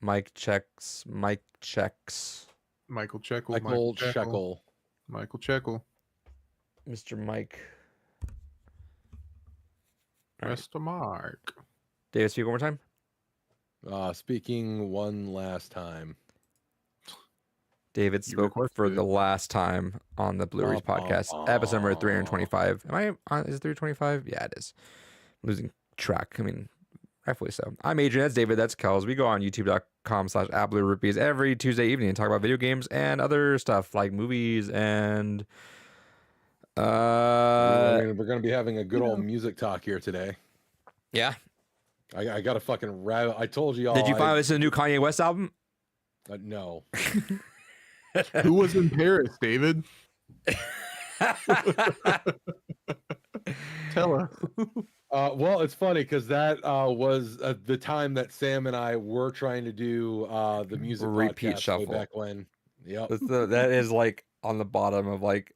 Mike checks. Mike checks. Michael Checkle. Michael Shekel. Michael Checkle. Mr. Mike. All right. Mr. Mark. David, speak one more time. Speaking one last time. David spoke for the last time on the Blue Reach podcast, episode number 325. Am I on? Is it 325? Yeah, it is. I'm losing track. I mean, rightfully so. I'm Adrian. That's David. That's Kells. We go on youtube.com/@BlueRupees every Tuesday evening and talk about video games and other stuff like movies and. We're gonna be having a good old music talk here today. Yeah. I got a fucking rabbit. I told you all. Did you finally listen to the new Kanye West album? No. Who was in Paris, David? Tell us. Well, it's funny because that was the time that Sam and I were trying to do the music repeat podcast shuffle way back when. Yep. That is like on the bottom of like.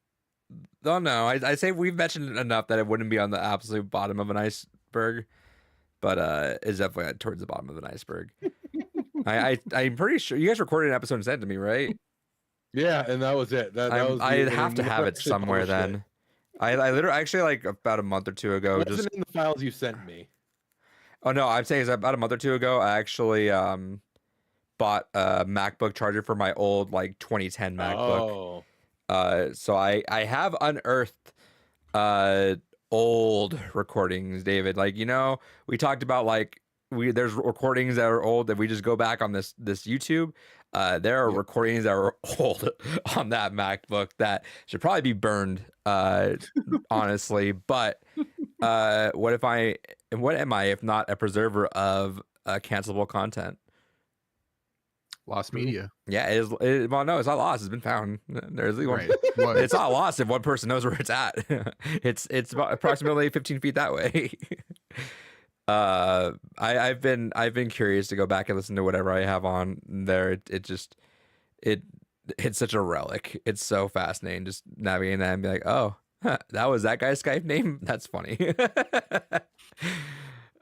Oh no, I say we've mentioned it enough that it wouldn't be on the absolute bottom of an iceberg, but it's definitely towards the bottom of an iceberg. I'm pretty sure you guys recorded an episode and sent it to me, right? Yeah, and that was it. That was I'd have to have it somewhere then. I literally actually like about a month or two ago. It wasn't in the files you sent me. Oh no, I'm saying it's about a month or two ago. I actually bought a MacBook charger for my old like 2010 MacBook. Oh. So I have unearthed old recordings, David. Like, you know, we talked about like there's recordings that are old that we just go back on this YouTube. There are recordings that are old on that MacBook that should probably be burned, honestly. But what am I if not a preserver of cancelable content? Lost media. Yeah, it is. Well, no, it's not lost. It's been found. There's Right. It's not lost if one person knows where it's at. It's about approximately 15 feet that way. I've been curious to go back and listen to whatever I have on there. It's such a relic. It's so fascinating just navigating that and be like, oh, that was that guy's Skype name. That's funny.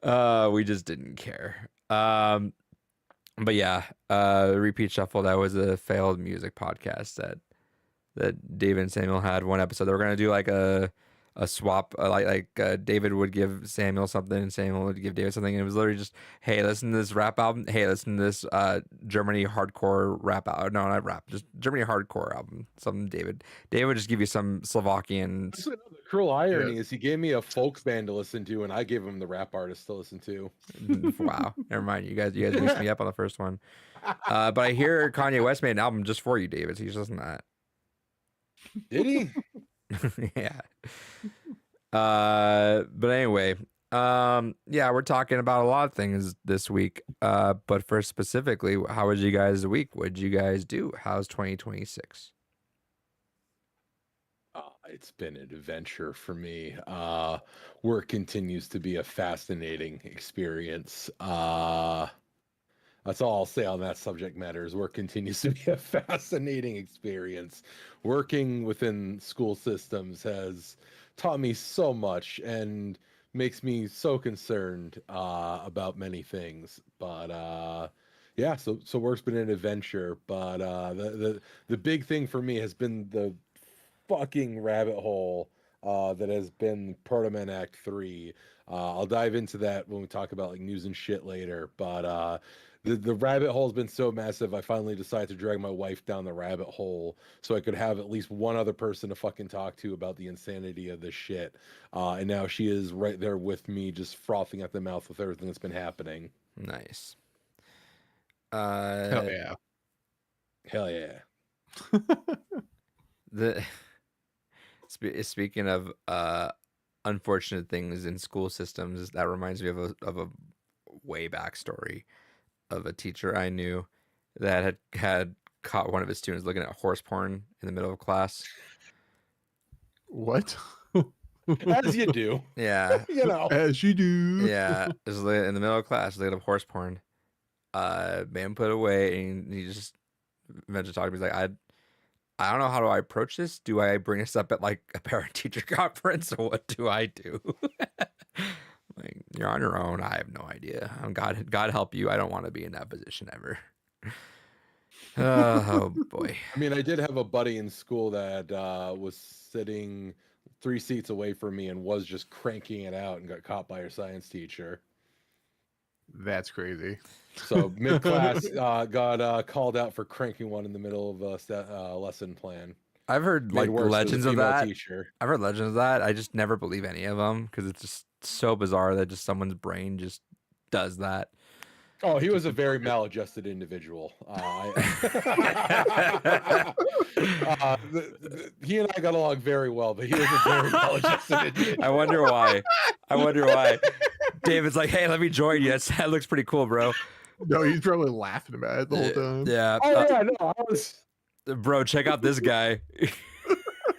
We just didn't care. But yeah, Repeat Shuffle, that was a failed music podcast that David and Samuel had one episode. They were gonna do like a swap, like David would give Samuel something and Samuel would give David something, and it was literally just, hey, listen to this rap album. Hey, listen to this Germany hardcore rap album. No, not rap, just Germany hardcore album. Something David would just give you some Slovakian. The cruel irony is he gave me a folk band to listen to, and I gave him the rap artist to listen to. Wow, never mind. You guys mixed me up on the first one. But I hear Kanye West made an album just for you, David. So you just listen to that. Did he? Yeah. But anyway, yeah, we're talking about a lot of things this week. But first specifically, how was you guys' week? What did you guys do? How's 2026? It's been an adventure for me. Work continues to be a fascinating experience. That's all I'll say on that subject matter. Is work continues to be a fascinating experience. Working within school systems has taught me so much and makes me so concerned about many things. But yeah, so work's been an adventure. But the big thing for me has been the fucking rabbit hole that has been Proto-Man Act 3. I'll dive into that when we talk about like news and shit later. But the rabbit hole has been so massive, I finally decided to drag my wife down the rabbit hole so I could have at least one other person to fucking talk to about the insanity of this shit. And now she is right there with me, just frothing at the mouth with everything that's been happening. Nice. Hell yeah. Hell yeah. Speaking of unfortunate things in school systems, that reminds me of a way back story of a teacher I knew that had caught one of his students looking at horse porn in the middle of class. What? As you do. Yeah. You know. As you do. Yeah. Just in the middle of class, looking at horse porn. Man put away, and he just eventually talked to me. He's like, I don't know, how do I approach this? Do I bring this up at like a parent teacher conference, or what do I do? Like, you're on your own. I have no idea. God help you. I don't want to be in that position ever. Oh boy. I mean, I did have a buddy in school that was sitting 3 seats away from me and was just cranking it out and got caught by her science teacher. That's crazy. So mid class, got called out for cranking one in the middle of a lesson plan. I've heard Made like worse, it was a legends of female that. teacher. I've heard legends of that. I just never believe any of them because it's just so bizarre that just someone's brain just does that. Oh, he was a very maladjusted individual. He and I got along very well, but he was a very maladjusted individual. I wonder why. I wonder why. David's like, hey, let me join you. That looks pretty cool, bro. No, he's probably laughing about it the whole time. Yeah. Oh yeah, no, I was. Bro, check out this guy.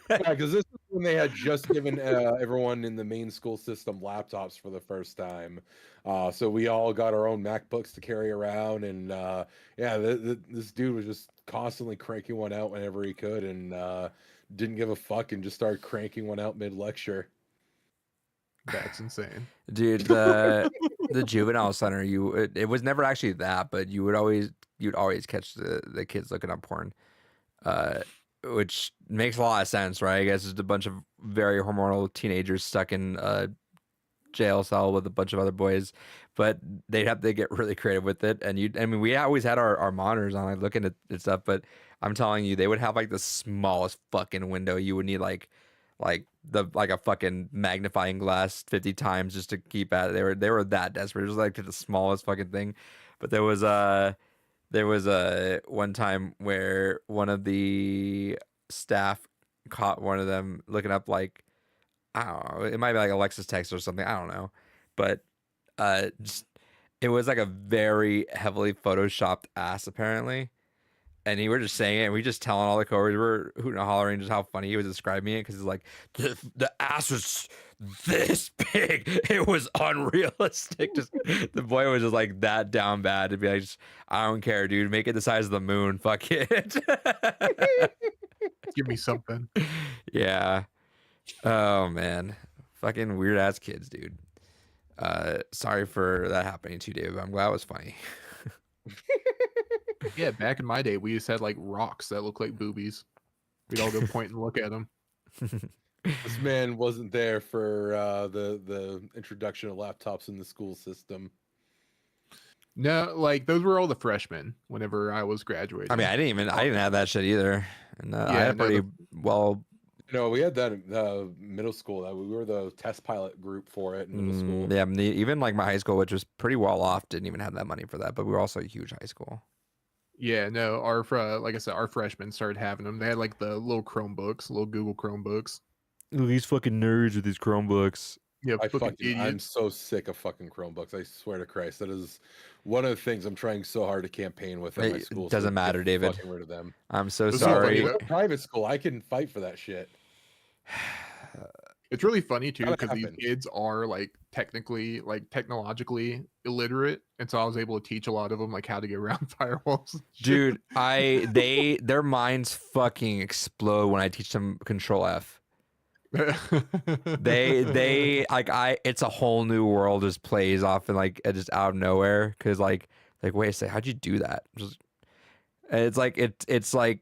Yeah, because this is when they had just given everyone in the main school system laptops for the first time. So we all got our own MacBooks to carry around, and yeah, this dude was just constantly cranking one out whenever he could, and didn't give a fuck, and just started cranking one out mid lecture. That's insane. Dude, the juvenile center, it was never actually that, but you'd always catch the kids looking up porn. Which makes a lot of sense, right? I guess it's a bunch of very hormonal teenagers stuck in a jail cell with a bunch of other boys, but they'd have to get really creative with it. And we always had our monitors on, like looking at stuff, but I'm telling you, they would have like the smallest fucking window. You would need like a fucking magnifying glass 50 times just to keep at it. They were that desperate. It was like the smallest fucking thing. But there was one time where one of the staff caught one of them looking up, like, I don't know, it might be like Alexa's text or something, I don't know, but it was like a very heavily photoshopped ass apparently, and we were just saying it, and we just telling all the coworkers, we were hooting and hollering just how funny he was describing it, because it's like the ass was this big, it was unrealistic. Just the boy was just like that down bad to be like, I don't care, dude, make it the size of the moon, fuck it. Give me something. Yeah. Oh man, fucking weird ass kids, dude. Sorry for that happening to you, Dave. I'm glad it was funny. Yeah, back in my day, we just had like rocks that looked like boobies. We'd all go point and look at them. This man wasn't there for the introduction of laptops in the school system. No, like those were all the freshmen whenever I was graduating. I mean, I didn't have that shit either, and I had pretty well. No, we had that in middle school. That we were the test pilot group for it in middle school. Yeah, even like my high school, which was pretty well off, didn't even have that money for that. But we were also a huge high school. Yeah, no, like I said, our freshmen started having them. They had like the little Chromebooks, little Google Chromebooks. These fucking nerds with these Chromebooks. Yeah, I'm idiots. so sick of fucking Chromebooks. I swear to Christ, that is one of the things I'm trying so hard to campaign with in my school. It doesn't matter, David. Fucking rid of them. I'm so This is sorry. funny, Private school, I can fight for that shit. It's really funny too Gotta because these happen. kids are like technologically illiterate, and so I was able to teach a lot of them like how to get around firewalls. and shit. Dude, their minds fucking explode when I teach them Control F. They it's a whole new world just plays off and like just out of nowhere, because like wait a second, how'd you do that? And it's like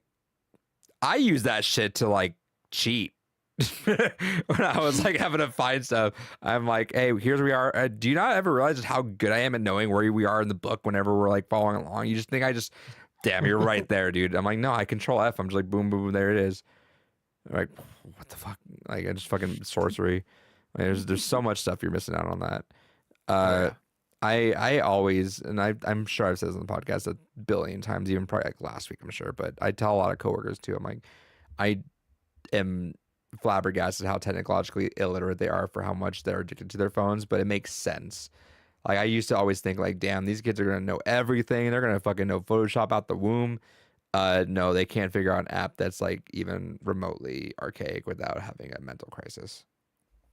I use that shit to like cheat. When I was like having to find stuff, I'm like, hey, here's where we are. Do you not ever realize just how good I am at knowing where we are in the book whenever we're like following along? You just think damn, you're right there, dude. I'm like, no, I control F. I'm just like, boom, boom, there it is. They're like, what the fuck? Like, I just fucking sorcery. Like, there's so much stuff you're missing out on that. Yeah. I always, and I'm sure I've said this on the podcast a billion times, even probably like last week, I'm sure, but I tell a lot of coworkers too. I'm like, I am flabbergasted how technologically illiterate they are for how much they're addicted to their phones, but it makes sense. Like, I used to always think like, damn, these kids are gonna know everything. They're gonna fucking know Photoshop out the womb. No, they can't figure out an app that's like even remotely archaic without having a mental crisis.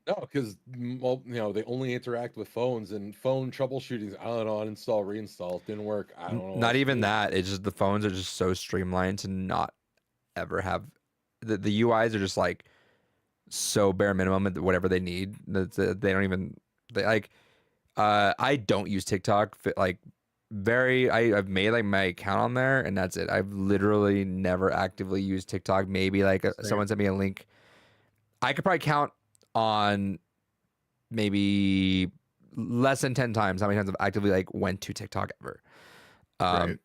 No, because they only interact with phones, and phone troubleshooting, on, install, reinstall, didn't work. I don't know. Not even that. It's just the phones are just so streamlined to not ever have the UIs are just like so bare minimum at whatever they need. They don't even I don't use TikTok like I've made like my account on there and that's it. I've literally never actively used TikTok. Maybe like Same. someone sent me a link. I could probably count on maybe less than 10 times how many times I've actively like went to TikTok ever. Right.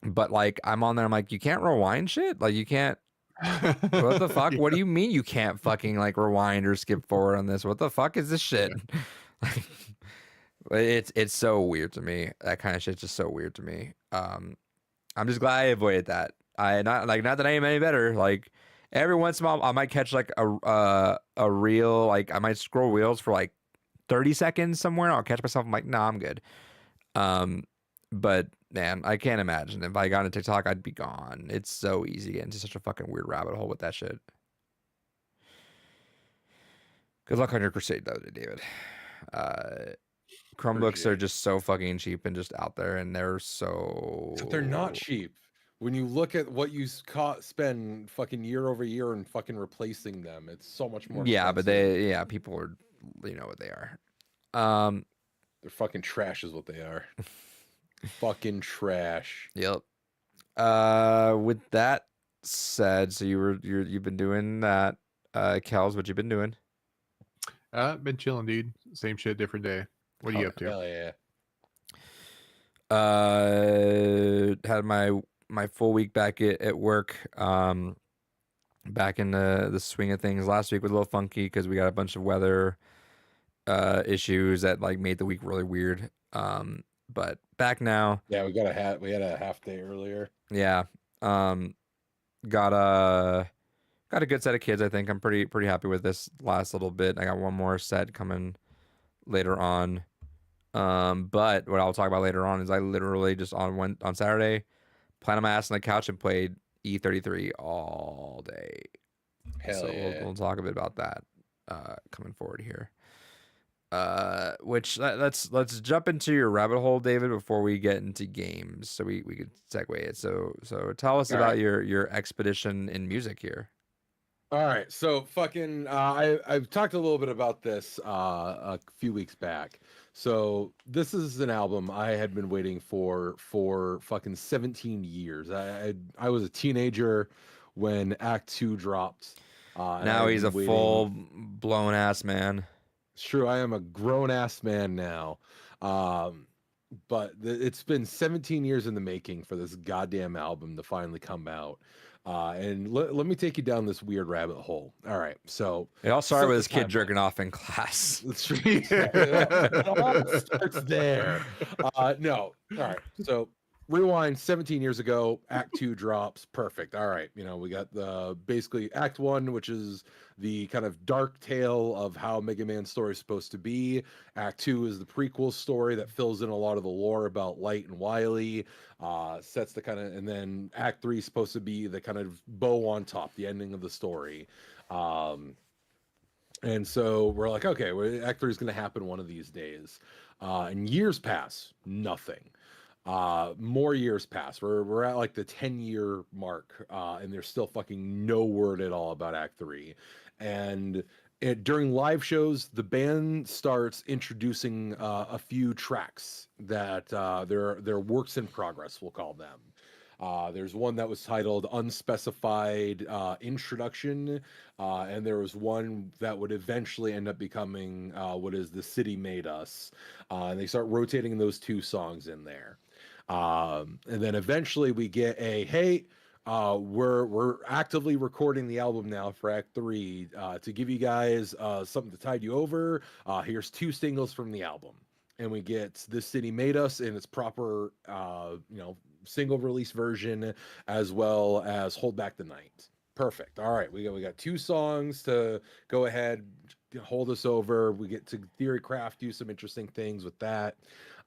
But like I'm on there, I'm like, you can't rewind shit. Like you can't. What the fuck? Yeah. What do you mean you can't fucking like rewind or skip forward on this? What the fuck is this shit? Like, it's so weird to me. That kind of shit's just so weird to me. I'm just glad I avoided that. Not that I am any better. Like every once in a while, I might catch like a reel. Like I might scroll reels for like 30 seconds somewhere. And I'll catch myself. I'm like, nah, I'm good. But man, I can't imagine if I got into TikTok, I'd be gone. It's so easy to get into such a fucking weird rabbit hole with that shit. Good luck on your crusade, though, David. Chromebooks are just so fucking cheap and just out there, and they're so. But they're not cheap. When you look at what you spend fucking year over year and fucking replacing them, it's so much more. Yeah, but expensive. people are, you know what they are. They're fucking trash, is what they are. Fucking trash. Yep. With that said, so you've been doing that. Kels, what you been doing? Been chilling, dude. Same shit, different day. What are you up to? Hell yeah. Had my full week back at work. Back in the swing of things. Last week was a little funky because we got a bunch of weather issues that like made the week really weird. But back now. Yeah, we had a half day earlier. Yeah. Got a good set of kids. I think I'm pretty happy with this last little bit. I got one more set coming later on. But what I'll talk about later on is I literally just on Saturday planted my ass on the couch and played E33 all day. Hell so yeah. we'll talk a bit about that coming forward here. Which let's jump into your rabbit hole, David, before we get into games, so we could segue it. So tell us about your expedition in music here. All right, so fucking I've talked a little bit about this a few weeks back. So this is an album I had been waiting for fucking 17 years. I was a teenager when Act 2 dropped. Now he's a full blown ass man. It's true, I am a grown ass man now. But it's been 17 years in the making for this goddamn album to finally come out. And let me take you down this weird rabbit hole. All right, so it all started with this kid jerking off in class. That's true. It all starts there. No, all right. So rewind 17 years ago. Act 2 drops. Perfect. All right, we got the basically Act 1, which is the kind of dark tale of how Mega Man's story is supposed to be. Act 2 is the prequel story that fills in a lot of the lore about Light and Wily. Sets the kind of, and then Act 3 is supposed to be the kind of bow on top, the ending of the story. And so we're like, okay, Act 3 is going to happen one of these days. And years pass, nothing. More years pass. We're at like the 10-year mark, and there's still fucking no word at all about Act 3. And during live shows, the band starts introducing a few tracks that they're works in progress, we'll call them. There's one that was titled Unspecified Introduction, and there was one that would eventually end up becoming what is The City Made Us. And they start rotating those two songs in there. And then eventually we get hey, we're actively recording the album now for Act 3 to give you guys something to tide you over. Here's 2 singles from the album. And we get This City Made Us in its proper, single release version, as well as Hold Back the Night. Perfect. All right, we got 2 songs to go ahead, hold us over. We get to Theorycraft, do some interesting things with that.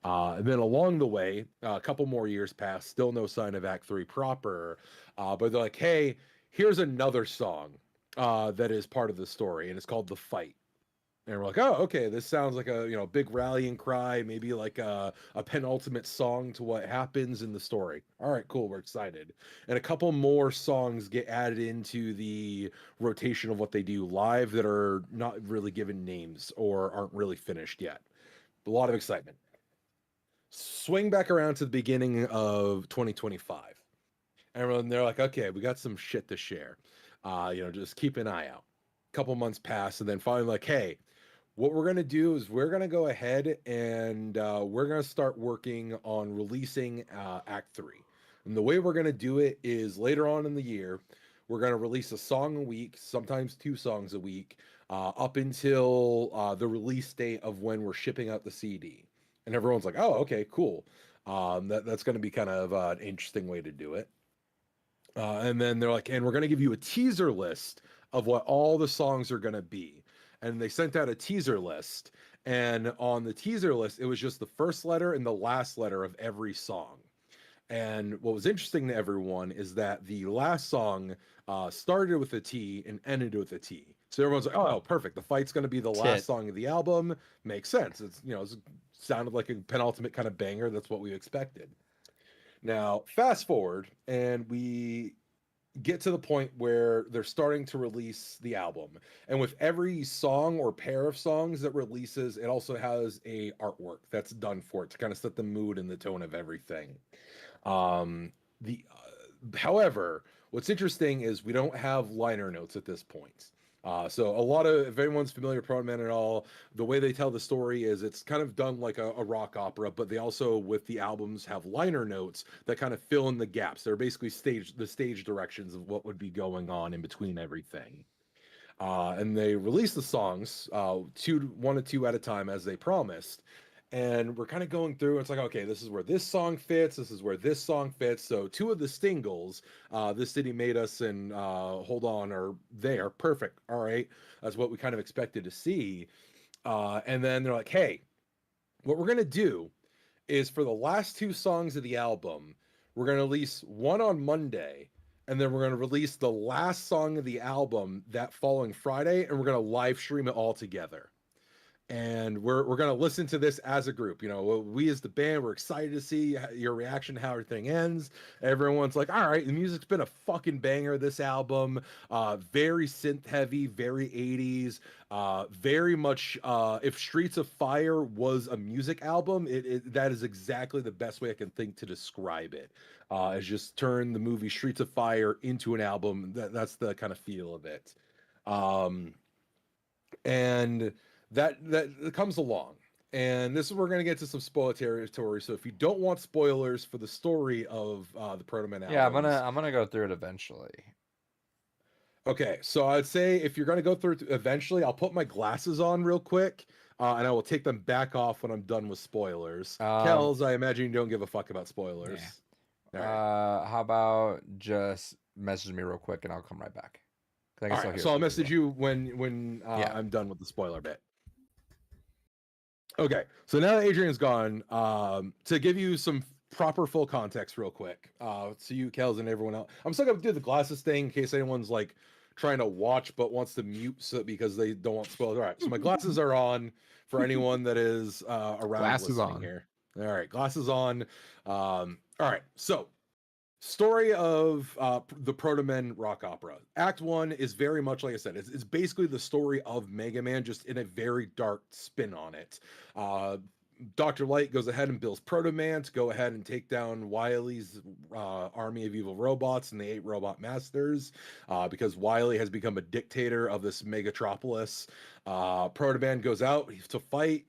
And then along the way, a couple more years pass, still no sign of Act 3 proper. But they're like, hey, here's another song that is part of the story, and it's called The Fight. And we're like, oh, okay, this sounds like a big rallying cry, maybe like a penultimate song to what happens in the story. All right, cool, we're excited. And a couple more songs get added into the rotation of what they do live that are not really given names or aren't really finished yet. A lot of excitement. Swing back around to the beginning of 2025. And they're like, okay, we got some shit to share. Just keep an eye out. Couple months pass, and then finally, like, hey, what we're gonna do is we're gonna go ahead and we're gonna start working on releasing Act 3. And the way we're gonna do it is later on in the year, we're gonna release a song a week, sometimes 2 songs a week, up until the release date of when we're shipping out the CD. And everyone's like, oh, okay, cool. That's gonna be kind of an interesting way to do it. And then they're like, and we're gonna give you a teaser list of what all the songs are gonna be. And they sent out a teaser list, and on the teaser list, it was just the first letter and the last letter of every song. And what was interesting to everyone is that the last song started with a T and ended with a T. So everyone's like, "Oh, perfect! The fight's going to be the last song of the album. Makes sense. It sounded like a penultimate kind of banger. That's what we expected." Now, fast forward, and we get to the point where they're starting to release the album, and with every song or pair of songs that releases, it also has a artwork that's done for it to kind of set the mood and the tone of everything. The However, what's interesting is we don't have liner notes at this point. So a lot of, if anyone's familiar with Proto Man at all, the way they tell the story is it's kind of done like a rock opera, but they also, with the albums, have liner notes that kind of fill in the gaps. They're basically the stage directions of what would be going on in between everything. And they release the songs, 1 to 2 at a time, as they promised. And we're kind of going through. It's like, okay, this is where this song fits. This is where this song fits. So 2 of the singles, "This City Made Us" and "Hold On," are there. Perfect. All right, that's what we kind of expected to see. And then they're like, hey, what we're gonna do is for the last 2 songs of the album, we're gonna release one on Monday, and then we're gonna release the last song of the album that following Friday, and we're gonna live stream it all together. And we're going to listen to this as a group. We as the band, we're excited to see your reaction to how everything ends. Everyone's like, all right, the music's been a fucking banger, this album. Very synth heavy, very 80s, very much if Streets of Fire was a music album, that is exactly the best way I can think to describe it. Is just turn the movie Streets of Fire into an album. That's the kind of feel of it. And that comes along, and this is where we're going to get to some spoiler territory. So if you don't want spoilers for the story of the Proto Man albums, I'm gonna go through it eventually. Okay, so I'd say if you're going to go through it eventually, I'll put my glasses on real quick, and I will take them back off when I'm done with spoilers. Kells, I imagine you don't give a fuck about spoilers. Yeah. Right. How about just message me real quick and I'll come right back. All right, so I'll message you when I'm done with the spoiler bit. Okay, so now that Adrian's gone, to give you some proper full context real quick, so you, Kells, and everyone else, I'm still gonna do the glasses thing in case anyone's like trying to watch but wants to mute because they don't want spoilers. All right, so my glasses are on for anyone that is around Glasses listening on. here. All right, glasses on. All right, so story of the Proto Men rock opera. Act 1 is very much, like I said, it's basically the story of Mega Man, just in a very dark spin on it. Dr. Light goes ahead and builds Proto Man to go ahead and take down Wily's army of evil robots and the 8 robot masters, because Wily has become a dictator of this megatropolis. Proto Man goes out to fight.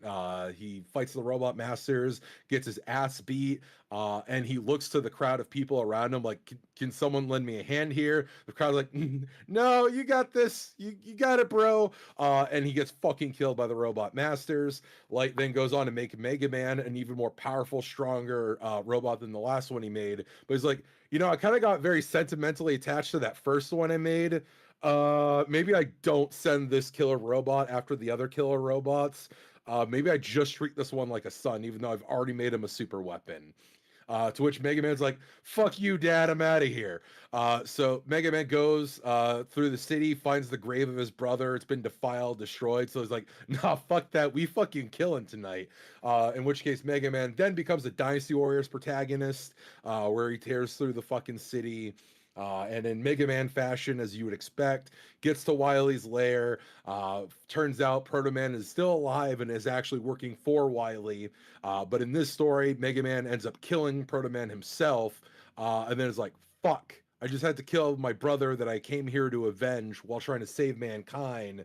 He fights the robot masters, gets his ass beat, and he looks to the crowd of people around him like, can someone lend me a hand here? The crowd's like, no, you got this. You got it, bro. And he gets fucking killed by the robot masters. Light then goes on to make Mega Man an even more powerful, stronger robot than the last one he made. But he's like, I kind of got very sentimentally attached to that first one I made. Maybe I don't send this killer robot after the other killer robots. Maybe I just treat this one like a son, even though I've already made him a super weapon. To which Mega Man's like, fuck you, Dad, I'm out of here. So Mega Man goes through the city, finds the grave of his brother. It's been defiled, destroyed. So he's like, nah, fuck that. We fucking killing tonight. In which case, Mega Man then becomes a Dynasty Warriors protagonist, where he tears through the fucking city. And in Mega Man fashion, as you would expect, gets to Wily's lair. Turns out Proto Man is still alive and is actually working for Wily. But in this story, Mega Man ends up killing Proto Man himself, and then is like, fuck. I just had to kill my brother that I came here to avenge while trying to save mankind.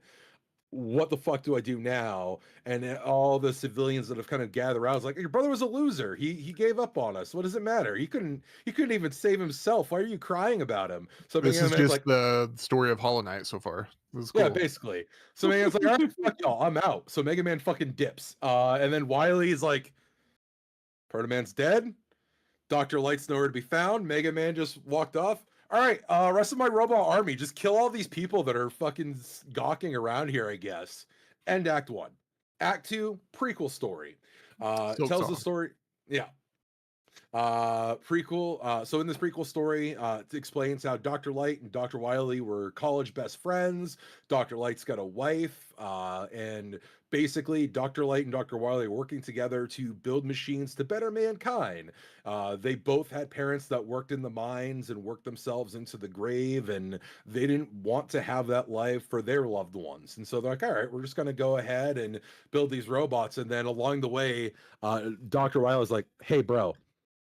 What the fuck do I do now? And all the civilians that have kind of gathered around was like, your brother was a loser. He gave up on us. What does it matter? He couldn't even save himself. Why are you crying about him? So This Mega is Man's just like, the story of Hollow Knight so far. This is cool. yeah, basically. So Mega Man's like, all right, fuck y'all, I'm out. So Mega Man fucking dips. And then Wily's like, Proto Man's dead. Dr. Light's nowhere to be found. Mega Man just walked off. All right, rest of my robot army, just kill all these people that are fucking gawking around here, I guess. End Act 1. Act 2, prequel story. Silk Tells Song. the story. Yeah. Prequel. So in this prequel story, it explains how Dr. Light and Dr. Wily were college best friends. Dr. Light's got a wife, and basically Dr. Light and Dr. Wily are working together to build machines to better mankind. They both had parents that worked in the mines and worked themselves into the grave, and they didn't want to have that life for their loved ones. And so they're like, all right, we're just going to go ahead and build these robots. And then along the way, Dr. Wily's like, hey, bro,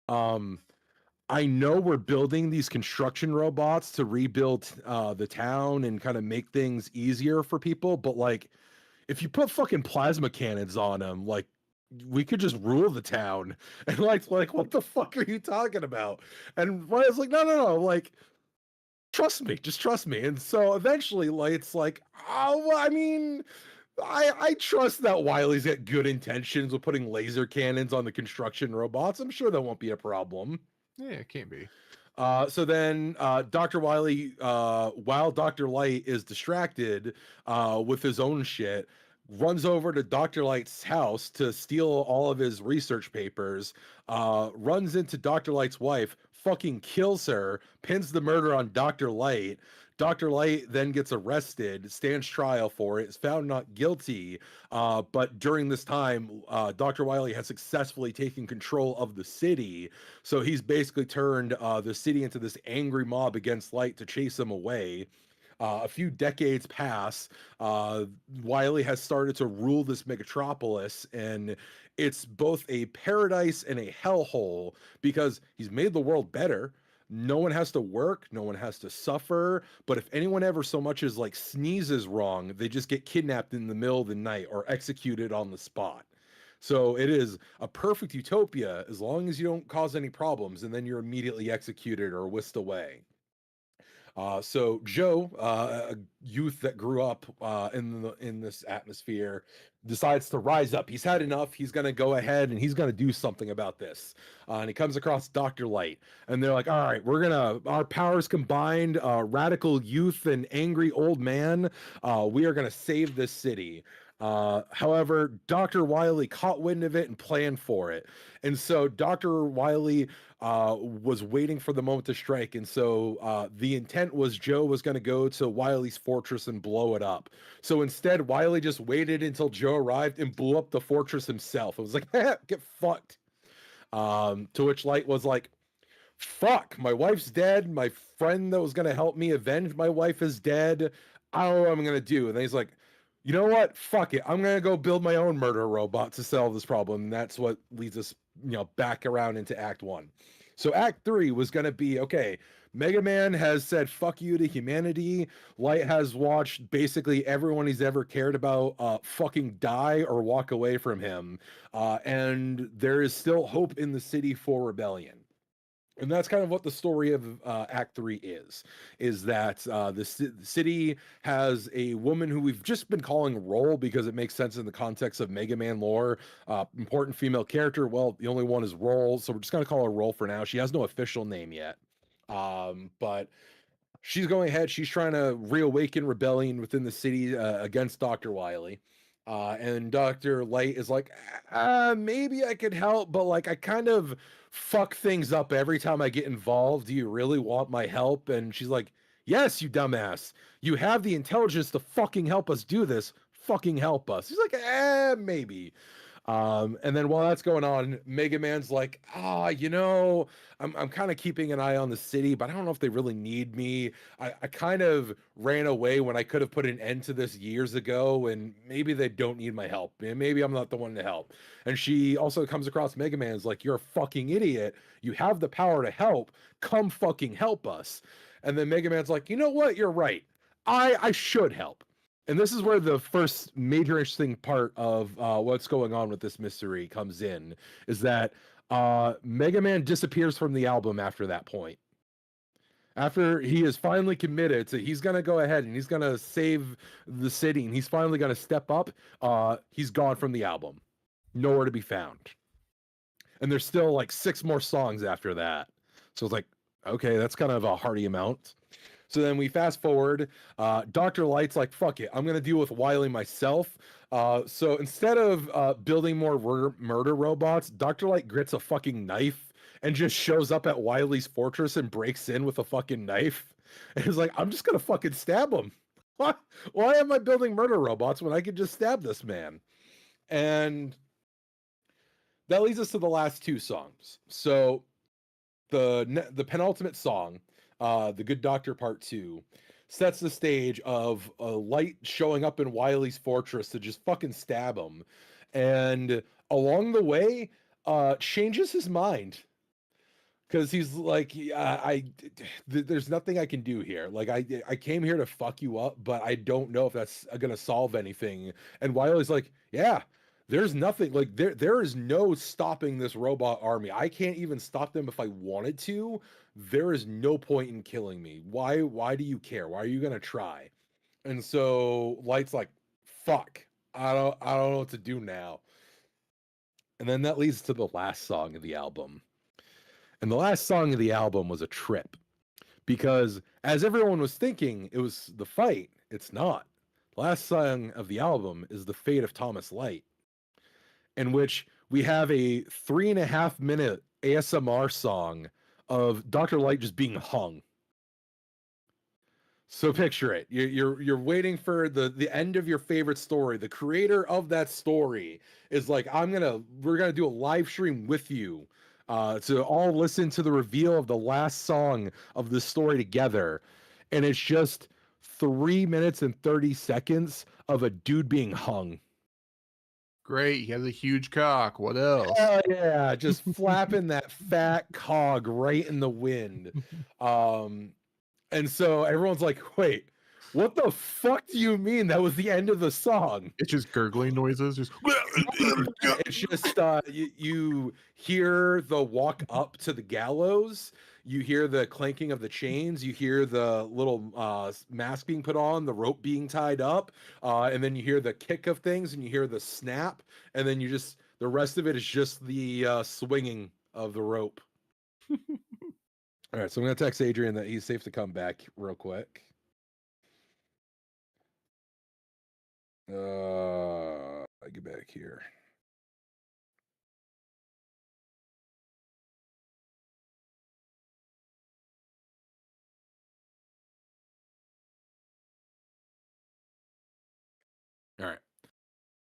I know we're building these construction robots to rebuild the town and kind of make things easier for people, but like, if you put fucking plasma cannons on them, like, we could just rule the town. And like, what the fuck are you talking about? And Ryan's like, no, like, trust me, just trust me. And so eventually, like, it's like, oh, well, I mean, I trust that Wily's got good intentions with putting laser cannons on the construction robots. I'm sure that won't be a problem. Yeah, it can't be. So then Dr. Wily, while Dr. Light is distracted with his own shit, runs over to Dr. Light's house to steal all of his research papers, runs into Dr. Light's wife, fucking kills her, pins the murder on Dr. Light. Dr. Light then gets arrested, stands trial for it, is found not guilty. But during this time, Dr. Wily has successfully taken control of the city. So he's basically turned the city into this angry mob against Light to chase him away. A few decades pass. Wily has started to rule this megatropolis, and it's both a paradise and a hellhole because he's made the world better. No one has to work, no one has to suffer, but if anyone ever so much as like sneezes wrong, they just get kidnapped in the middle of the night or executed on the spot. So it is a perfect utopia as long as you don't cause any problems, and then you're immediately executed or whisked away. So Joe, a youth that grew up in this atmosphere, decides to rise up. He's had enough. He's going to go ahead and he's going to do something about this. And he comes across Dr. Light, and they're like, all right, our powers combined, radical youth and angry old man, we are going to save this city. However, Dr. Wily caught wind of it and planned for it. And so Dr. Wily was waiting for the moment to strike. And so the intent was Joe was going to go to Wily's fortress and blow it up. So instead, Wily just waited until Joe arrived and blew up the fortress himself. It was like, get fucked. To which Light was like, fuck, my wife's dead. My friend that was going to help me avenge my wife is dead. I don't know what I'm going to do. And then he's like, you know what? Fuck it. I'm going to go build my own murder robot to solve this problem. And that's what leads us, back around into Act 1. So Act 3 was going to be, okay, Mega Man has said fuck you to humanity. Light has watched basically everyone he's ever cared about fucking die or walk away from him. And there is still hope in the city for rebellion. And that's kind of what the story of Act 3 is that the city has a woman who we've just been calling Roll because it makes sense in the context of Mega Man lore. Important female character. Well, the only one is Roll, so we're just going to call her Roll for now. She has no official name yet. But she's going ahead. She's trying to reawaken rebellion within the city against Dr. Wily. And Dr. Light is like, maybe I could help, but like I kind of fuck things up every time I get involved. Do you really want my help? And she's like, yes, you dumbass. You have the intelligence to fucking help us do this. Fucking help us. He's like, maybe. And then while that's going on, Mega Man's like, I'm kind of keeping an eye on the city, but I don't know if they really need me. I kind of ran away when I could have put an end to this years ago, and maybe they don't need my help. And maybe I'm not the one to help. And she also comes across Mega Man's like, you're a fucking idiot. You have the power to help. Come fucking help us. And then Mega Man's like, you know what? You're right. I should help. And this is where the first major interesting part of what's going on with this mystery comes in, is that Mega Man disappears from the album after that point. After he is finally committed to, he's going to go ahead and he's going to save the city and he's finally going to step up, he's gone from the album. Nowhere to be found. And there's still like 6 more songs after that. So it's like, okay, that's kind of a hearty amount. So then we fast forward. Dr. Light's like, fuck it, I'm going to deal with Wily myself. So instead of building more murder robots, Dr. Light gets a fucking knife and just shows up at Wily's fortress and breaks in with a fucking knife. And he's like, I'm just going to fucking stab him. Why am I building murder robots when I could just stab this man? And that leads us to the last 2 songs. So the penultimate song, The Good Doctor Part 2, sets the stage of a Light showing up in Wily's fortress to just fucking stab him. And along the way, changes his mind. Because he's like, there's nothing I can do here. Like, I came here to fuck you up, but I don't know if that's going to solve anything. And Wily's like, yeah, there's nothing. Like, there is no stopping this robot army. I can't even stop them if I wanted to. There is no point in killing me. Why do you care? Why are you going to try? And so Light's like, fuck, I don't know what to do now. And then that leads to the last song of the album. And the last song of the album was a trip, because as everyone was thinking it was the fight, it's not. The last song of the album is The Fate of Thomas Light, in which we have a 3.5 minute ASMR song of Dr. Light just being hung. So picture it. You're waiting for the end of your favorite story. The creator of that story is like, we're gonna do a live stream with you, to all listen to the reveal of the last song of the story together. And it's just 3 minutes and 30 seconds of a dude being hung. Great. He has a huge cock. What else? Oh yeah, just flapping that fat cog right in the wind. And so everyone's like, wait, what the fuck do you mean that was the end of the song? It's just gurgling noises. Just it's just you hear the walk up to the gallows, you hear the clanking of the chains, you hear the little mask being put on, the rope being tied up, and then you hear the kick of things and you hear the snap, and then the rest of it is just the swinging of the rope. All right, so I'm gonna text Adrian that he's safe to come back real quick. I get back here. All right.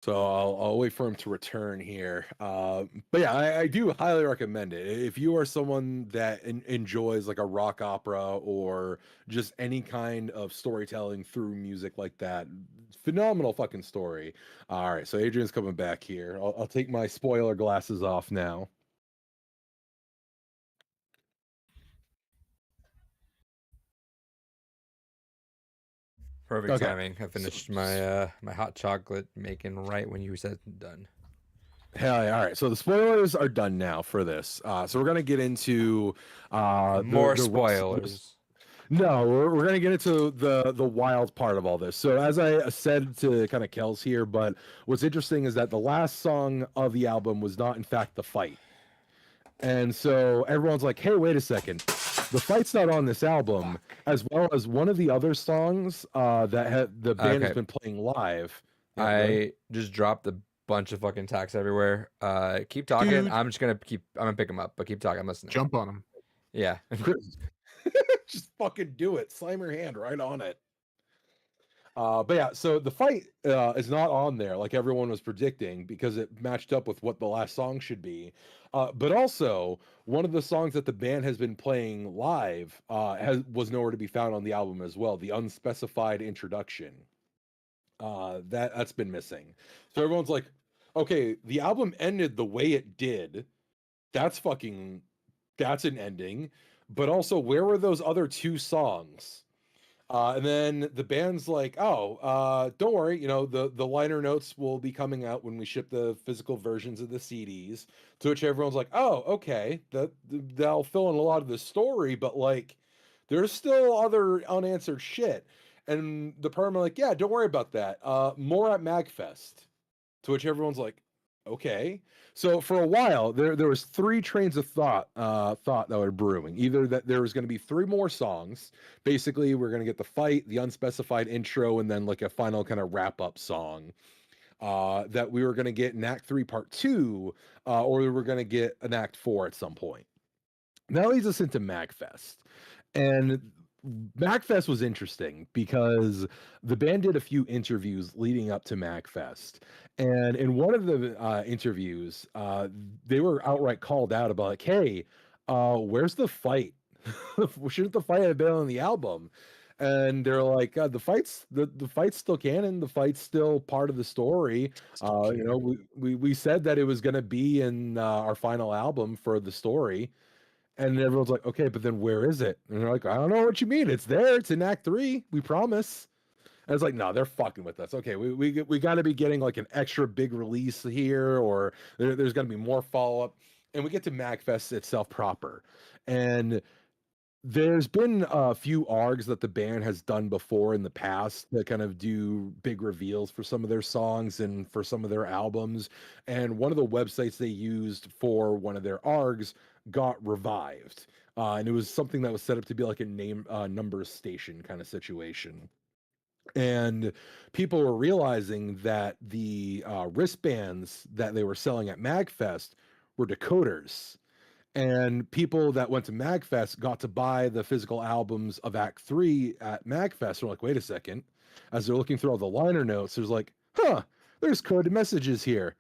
So I'll wait for him to return here. But yeah, I do highly recommend it. If you are someone that enjoys like a rock opera or just any kind of storytelling through music like that, phenomenal fucking story. All right, so Adrian's coming back here. I'll take my spoiler glasses off now. Perfect Okay. timing. I finished my my hot chocolate making right when you said done. Hell yeah. All right, so the spoilers are done now for this. So we're gonna get into More the spoilers. No, we're gonna get into the wild part of all this. So as I said to kind of Kels here, but what's interesting is that the last song of the album was not in fact the fight. And so everyone's like, hey, wait a second. The fight's not on this album, as well as one of the other songs that the band has Okay. been playing live. I just dropped a bunch of fucking tacks everywhere. Keep talking. Dude. I'm gonna pick them up, but keep talking. I'm listening. jump on him. Yeah. Just fucking do it. Slam your hand right on it. But yeah, so the fight is not on there like everyone was predicting because it matched up with what the last song should be. But also, one of the songs that the band has been playing live was nowhere to be found on the album as well. The unspecified introduction that's been missing. So everyone's like, okay, the album ended the way it did. That's an ending. But also, where were those other two songs? And then the band's like, "Oh, don't worry. The liner notes will be coming out when we ship the physical versions of the CDs." To which everyone's like, "Oh, okay. That'll fill in a lot of the story, but like, there's still other unanswered shit." And the perm are like, "Yeah, don't worry about that. More at Magfest." To which everyone's like, "Okay." So for a while, there was three trains of thought that were brewing. Either that there was going to be three more songs. Basically, we're going to get the fight, the unspecified intro, and then like a final kind of wrap up song. That we were going to get in Act 3, Part 2, or we were going to get an Act 4 at some point. That leads us into Magfest. And Magfest was interesting because the band did a few interviews leading up to Magfest. And in one of the interviews, they were outright called out about like, "Hey, where's the fight? Shouldn't the fight have been on the album?" And they're like, "The fight's still canon. The fight's still part of the story. We said that it was going to be in our final album for the story." And everyone's like, "Okay, but then where is it?" And they're like, "I don't know what you mean. It's there. It's in Act 3. We promise." And it's like, no, they're fucking with us. Okay, we got to be getting like an extra big release here, or there's going to be more follow up. And we get to Magfest itself proper, and there's been a few args that the band has done before in the past that kind of do big reveals for some of their songs and for some of their albums. And one of the websites they used for one of their args got revived. And it was something that was set up to be like a name numbers station kind of situation. And people were realizing that the wristbands that they were selling at Magfest were decoders, and people that went to Magfest got to buy the physical albums of Act 3 at Magfest. They're like, "Wait a second." As they're looking through all the liner notes, there's like, there's coded messages here.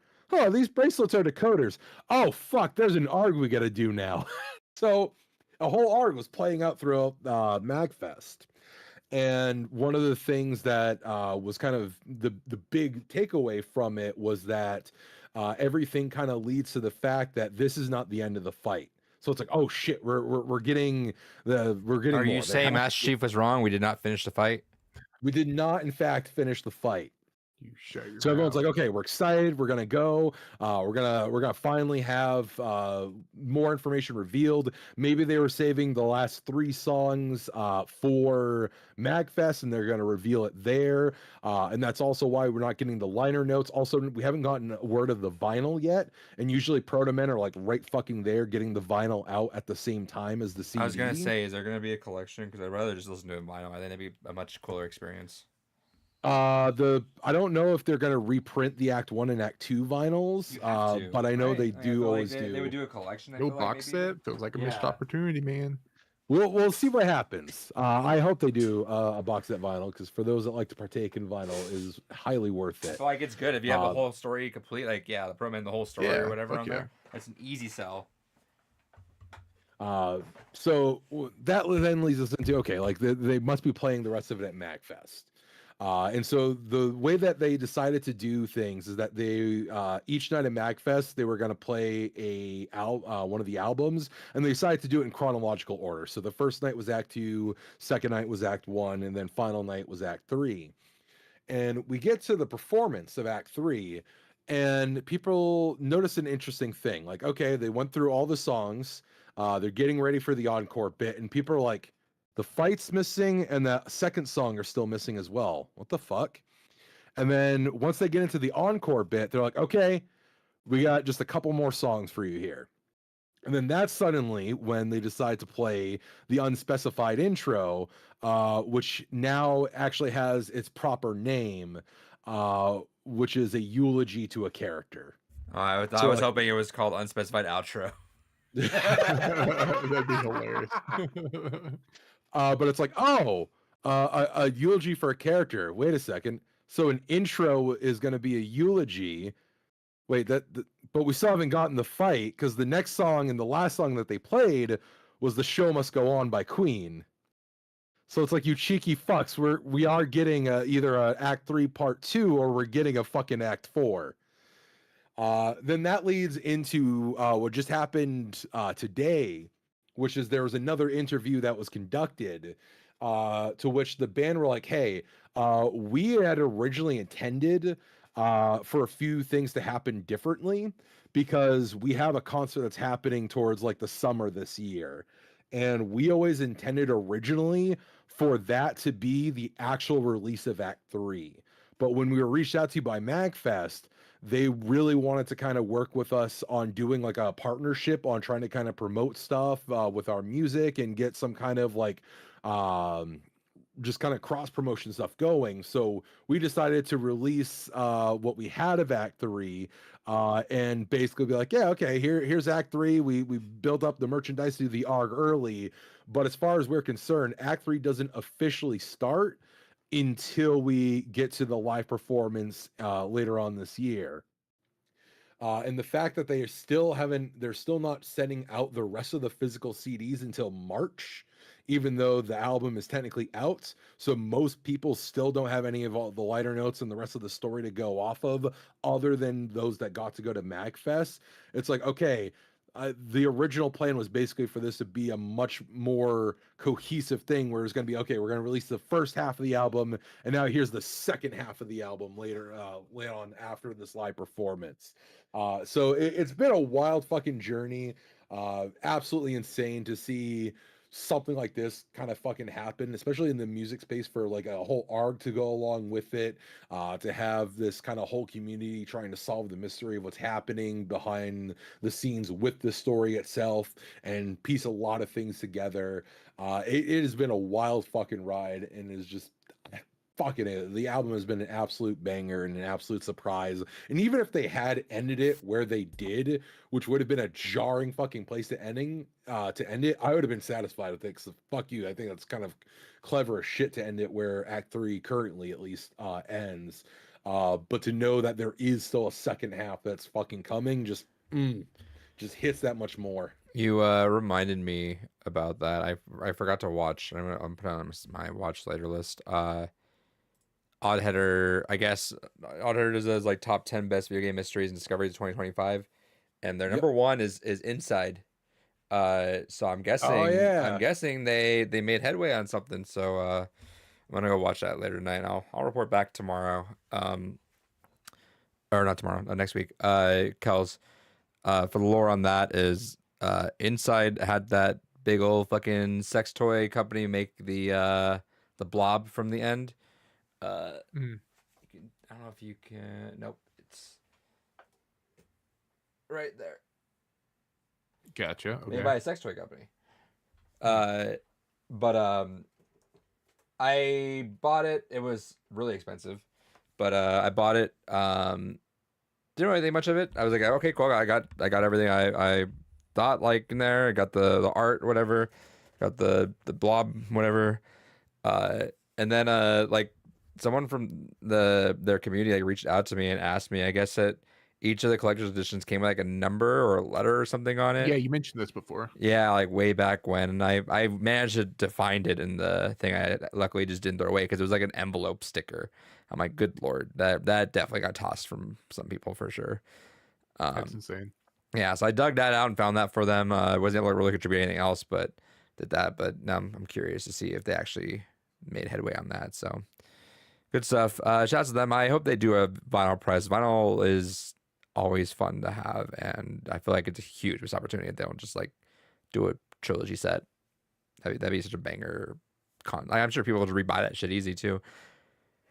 These bracelets are decoders. Oh, fuck, there's an ARG we got to do now. So a whole ARG was playing out throughout Magfest. And one of the things that was kind of the big takeaway from it was that everything kind of leads to the fact that this is not the end of the fight. So it's like, oh shit, we're getting Are more. you saying Master Chief was wrong? We did not finish the fight. We did not, in fact, finish the fight. You shut your So everyone's mouth. like, "Okay, we're excited. We're gonna go. We're gonna finally have more information revealed." Maybe they were saving the last three songs for Magfest, and they're gonna reveal it there. And that's also why we're not getting the liner notes. Also, we haven't gotten word of the vinyl yet. And usually, Proto Men are like right fucking there, getting the vinyl out at the same time as the CD. I was gonna say, is there gonna be a collection? Because I'd rather just listen to it vinyl. I think that'd be a much cooler experience. I don't know if they're gonna reprint the Act 1 and Act 2 vinyls, but I know they do always do. They would do a collection. No box set feels like a missed opportunity, man. We'll see what happens. I hope they do a box set vinyl, because for those that like to partake in vinyl, is highly worth I it. feel like it's good if you have the whole story complete. Like, yeah, the Pro Man, the whole story Yeah, or whatever fuck on yeah. there. That's an easy sell. So that then leads us into, okay, like they must be playing the rest of it at Magfest. And so the way that they decided to do things is that they each night at Magfest they were going to play one of the albums, and they decided to do it in chronological order. So the first night was Act 2, second night was Act 1, and then final night was Act 3. And we get to the performance of Act 3, and people notice an interesting thing. Like, okay, they went through all the songs, they're getting ready for the encore bit, and people are like, the fight's missing and the second song are still missing as well. What the fuck? And then once they get into the encore bit, they're like, okay, we got just a couple more songs for you here. And then that's suddenly when they decide to play the unspecified intro, which now actually has its proper name, which is a eulogy to a character. I was hoping it was called Unspecified Outro. That'd be hilarious. But it's like, oh, a eulogy for a character. Wait a second. So an intro is going to be a eulogy. Wait, but we still haven't gotten the fight because the next song and the last song that they played was "The Show Must Go On" by Queen. So it's like, you cheeky fucks. We are getting either a Act 3 Part 2 or we're getting a fucking Act 4. Then that leads into what just happened today, which is there was another interview that was conducted to which the band were like, hey, we had originally intended for a few things to happen differently because we have a concert that's happening towards like the summer this year. And we always intended originally for that to be the actual release of Act 3. But when we were reached out to by MagFest, they really wanted to kind of work with us on doing like a partnership on trying to kind of promote stuff with our music and get some kind of like just kind of cross promotion stuff going. So we decided to release what we had of Act 3 and basically be like, yeah, okay, here's Act 3. We built up the merchandise to the ARG early, but as far as we're concerned, Act 3 doesn't officially start until we get to the live performance later on this year. And the fact that they're still not sending out the rest of the physical CDs until March, even though the album is technically out. So most people still don't have any of all the liner notes and the rest of the story to go off of, other than those that got to go to MagFest. It's like, okay, the original plan was basically for this to be a much more cohesive thing where it's going to be, okay, we're going to release the first half of the album, and now here's the second half of the album later on after this live performance. So it's been a wild fucking journey. Absolutely insane to see something like this kind of fucking happen, especially in the music space, for like a whole ARG to go along with it, to have this kind of whole community trying to solve the mystery of what's happening behind the scenes with the story itself and piece a lot of things together. It has been a wild fucking ride, and is just fucking it. The album has been an absolute banger and an absolute surprise. And even if they had ended it where they did, which would have been a jarring fucking place to end it, I would have been satisfied with it. Because fuck you, I think that's kind of clever as shit to end it where Act 3 currently at least ends. But to know that there is still a second half that's fucking coming just hits that much more. You reminded me about that. I forgot to watch. I'm putting on my watch later list. Oddheader, I guess Oddheader does like top 10 best video game mysteries and discoveries of 2025, and their number one is Inside. So I'm guessing yeah. they made headway on something. So I'm gonna go watch that later tonight. I'll report back tomorrow. Or not tomorrow, next week. Kels, for the lore on that is Inside had that big old fucking sex toy company make the blob from the end. I don't know if you can. Nope, it's right there. Gotcha. Okay. Made by a sex toy company. But I bought it. It was really expensive, but I bought it. Didn't really think much of it. I was like, okay, cool. I got everything I thought like in there. I got the art, whatever. Got the blob, whatever. And then like someone from their community like reached out to me and asked me. I guess that each of the collector's editions came with like a number or a letter or something on it. Yeah, you mentioned this before. Yeah, like way back when, and I managed to find it in the thing. I luckily just didn't throw it away because it was like an envelope sticker. I'm like, good lord, that definitely got tossed from some people for sure. That's insane. Yeah, so I dug that out and found that for them. Wasn't able to really contribute anything else, but did that. But now I'm curious to see if they actually made headway on that. So good stuff. Shouts to them. I hope they do a vinyl press. Vinyl is always fun to have, and I feel like it's a huge missed opportunity if they don't just like do a trilogy set. That'd be such a banger. I'm sure people will just rebuy that shit easy too.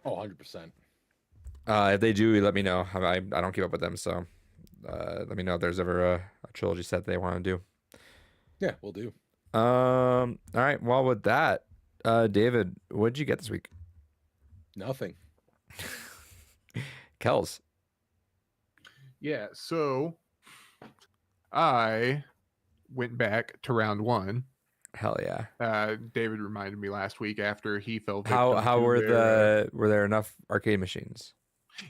Oh, 100%. If they do, let me know. I don't keep up with them, so let me know if there's ever a trilogy set they want to do. Yeah, we'll do. All right. Well, with that, David, what did you get this week? Nothing. Kels. Yeah, so I went back to round one Hell yeah. David reminded me last week after he fell victim How to were their, were there enough arcade machines?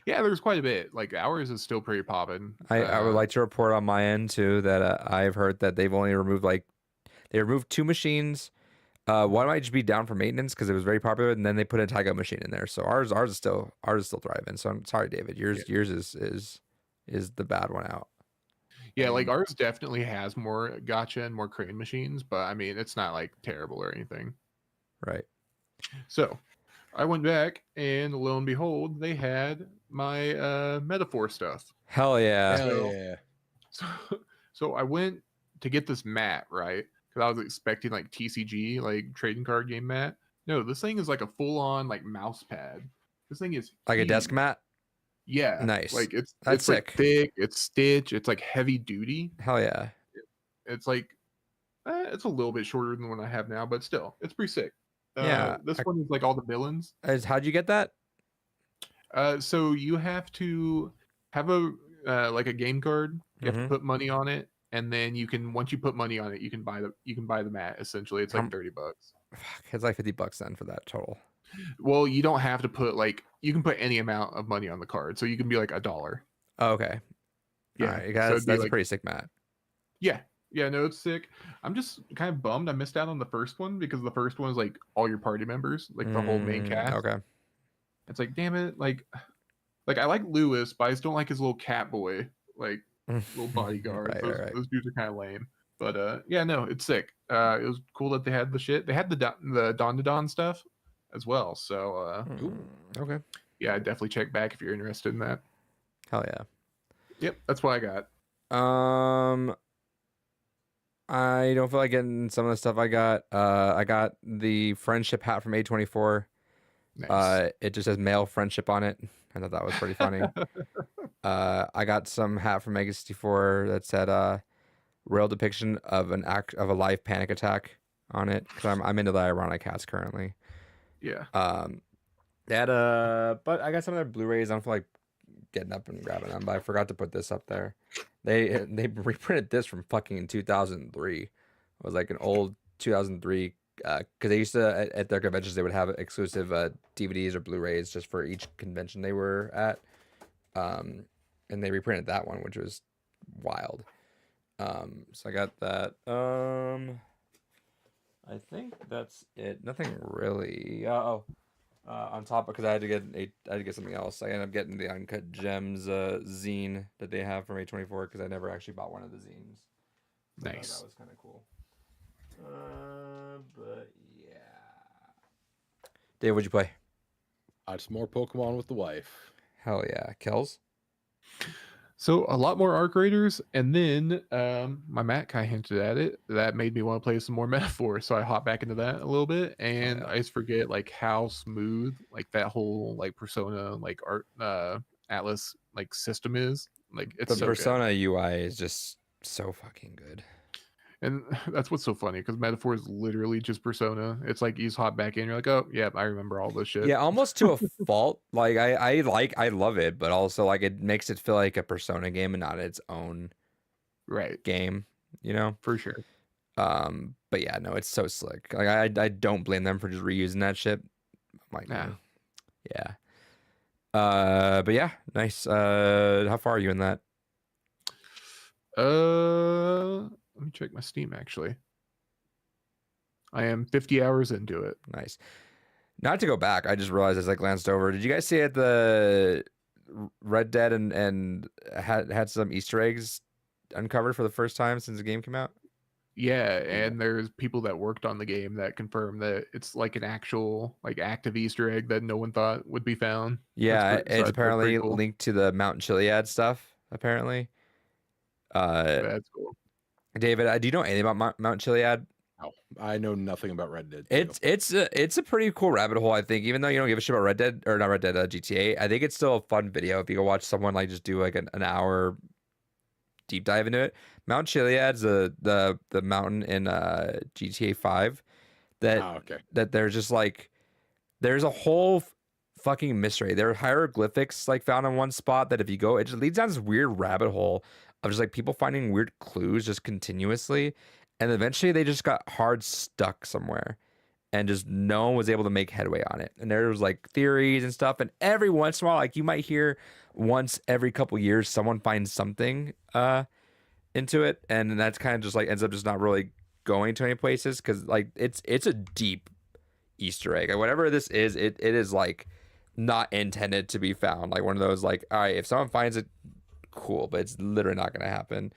yeah, there's quite a bit. Like ours is still pretty popping. I would like to report on my end too that I've heard that they've only removed they removed 2 machines. One might just be down for maintenance because it was very popular, and then they put a Tygo machine in there. So ours is still thriving. So I'm sorry, David. Yours is the bad one out. Yeah, like ours definitely has more gotcha and more crane machines, but I mean it's not like terrible or anything. Right. So I went back and lo and behold, they had my metaphor stuff. Hell yeah. Hell So- yeah. So, so I went to get this mat, right? Because I was expecting like TCG, like trading card game mat. No, this thing is like a full on like mouse pad. This thing is Like a desk huge. mat. Yeah, Nice. Like That's it's like sick. thick, it's stitch, it's like heavy duty. Hell yeah. It's like it's a little bit shorter than what I have now, but still, it's pretty sick. Yeah, This one is like all the villains. How'd you get that? So you have to have a like a game card. You have Mhm. to put money on it, and then you can once you put money on it, you can buy the mat. Essentially, it's like How- $30. Fuck, it's like $50 then for that total. Well, you don't have to put like you can put any amount of money on the card, so you can be like $1. Oh, okay. Yeah, All right, so guys, it'd be that's a like- pretty sick mat. Yeah, no, it's sick. I'm just kind of bummed I missed out on the first one because the first one is like all your party members, like the whole main cast. Okay. It's like, damn it, like I like Lewis, but I just don't like his little cat boy, like little bodyguard. Right, those, right. those dudes are kind of lame. But yeah, no, it's sick. It was cool that they had the shit. They had the Don to Don stuff as well. So Okay. yeah, definitely check back if you're interested in that. Hell yeah. Yep, that's what I got. I don't feel like getting some of the stuff I got. I got the friendship hat from A24. Nice. It just says male friendship on it. I thought that was pretty funny. I got some hat from Mega 64 that said real depiction of a live panic attack on it because I'm into the ironic hats currently. Yeah. They had but I got some of their Blu-rays. I don't feel like getting up and grabbing them, but I forgot to put this up there. They reprinted this from fucking 2003. It was like an old 2003 because they used to at their conventions they would have exclusive DVDs or Blu-rays just for each convention they were at, and they reprinted that one, which was wild. So I got that. I think that's it. Nothing really. On top because I had to get something else. I ended up getting the Uncut Gems zine that they have from A24 because I never actually bought one of the zines. So Nice. that was kind of cool. But yeah. Dave, what'd you play? Some more Pokemon with the wife. Hell yeah, Kells. So a lot more Arc Raiders, and then my Matt kind of hinted at it. That made me want to play some more Metaphor, so I hopped back into that a little bit, and yeah. I just forget like how smooth like that whole like Persona like art Atlas like system is. Like it's The so good. Persona UI is just so fucking good. And that's what's so funny because Metaphor is literally just Persona. It's like you just hop back in, you're like, oh yeah, I remember all this shit. Yeah, almost to a fault. Like I love it, but also like it makes it feel like a Persona game and not its own Right, game, you know? for sure. But yeah, no, it's so slick. Like I don't blame them for just reusing that shit. Like, Nah. yeah. But yeah, nice. How far are you in that? Let me check my Steam actually. I am 50 hours into it. Nice. Not to go back, I just realized as I glanced over. Did you guys see it? The Red Dead and had some Easter eggs uncovered for the first time since the game came out? Yeah, and there's people that worked on the game that confirm that it's like an actual like active Easter egg that no one thought would be found. Yeah, pretty- so it's that's apparently pretty cool. linked to the Mount Chiliad stuff. Apparently, That's cool. David, do you know anything about Mount Chiliad? No, I know nothing about Red Dead. It's a pretty cool rabbit hole. I think even though you don't give a shit about Red Dead or not Red Dead GTA, I think it's still a fun video if you go watch someone like just do like an hour deep dive into it. Mount Chiliad's the mountain in GTA 5 that okay. that there's just like there's a whole fucking mystery. There are hieroglyphics like found in one spot that if you go, it just leads down this weird rabbit hole of just like people finding weird clues just continuously. and eventually they just got hard stuck somewhere, and just no one was able to make headway on it. And there was like theories and stuff, and every once in a while, like you might hear once every couple years, someone finds something into it, and that's kind of just like ends up just not really going to any places because like it's a deep Easter egg. Like, whatever this is, it is like not intended to be found. Like one of those like, all right, if someone finds it, cool, but it's literally not going to happen.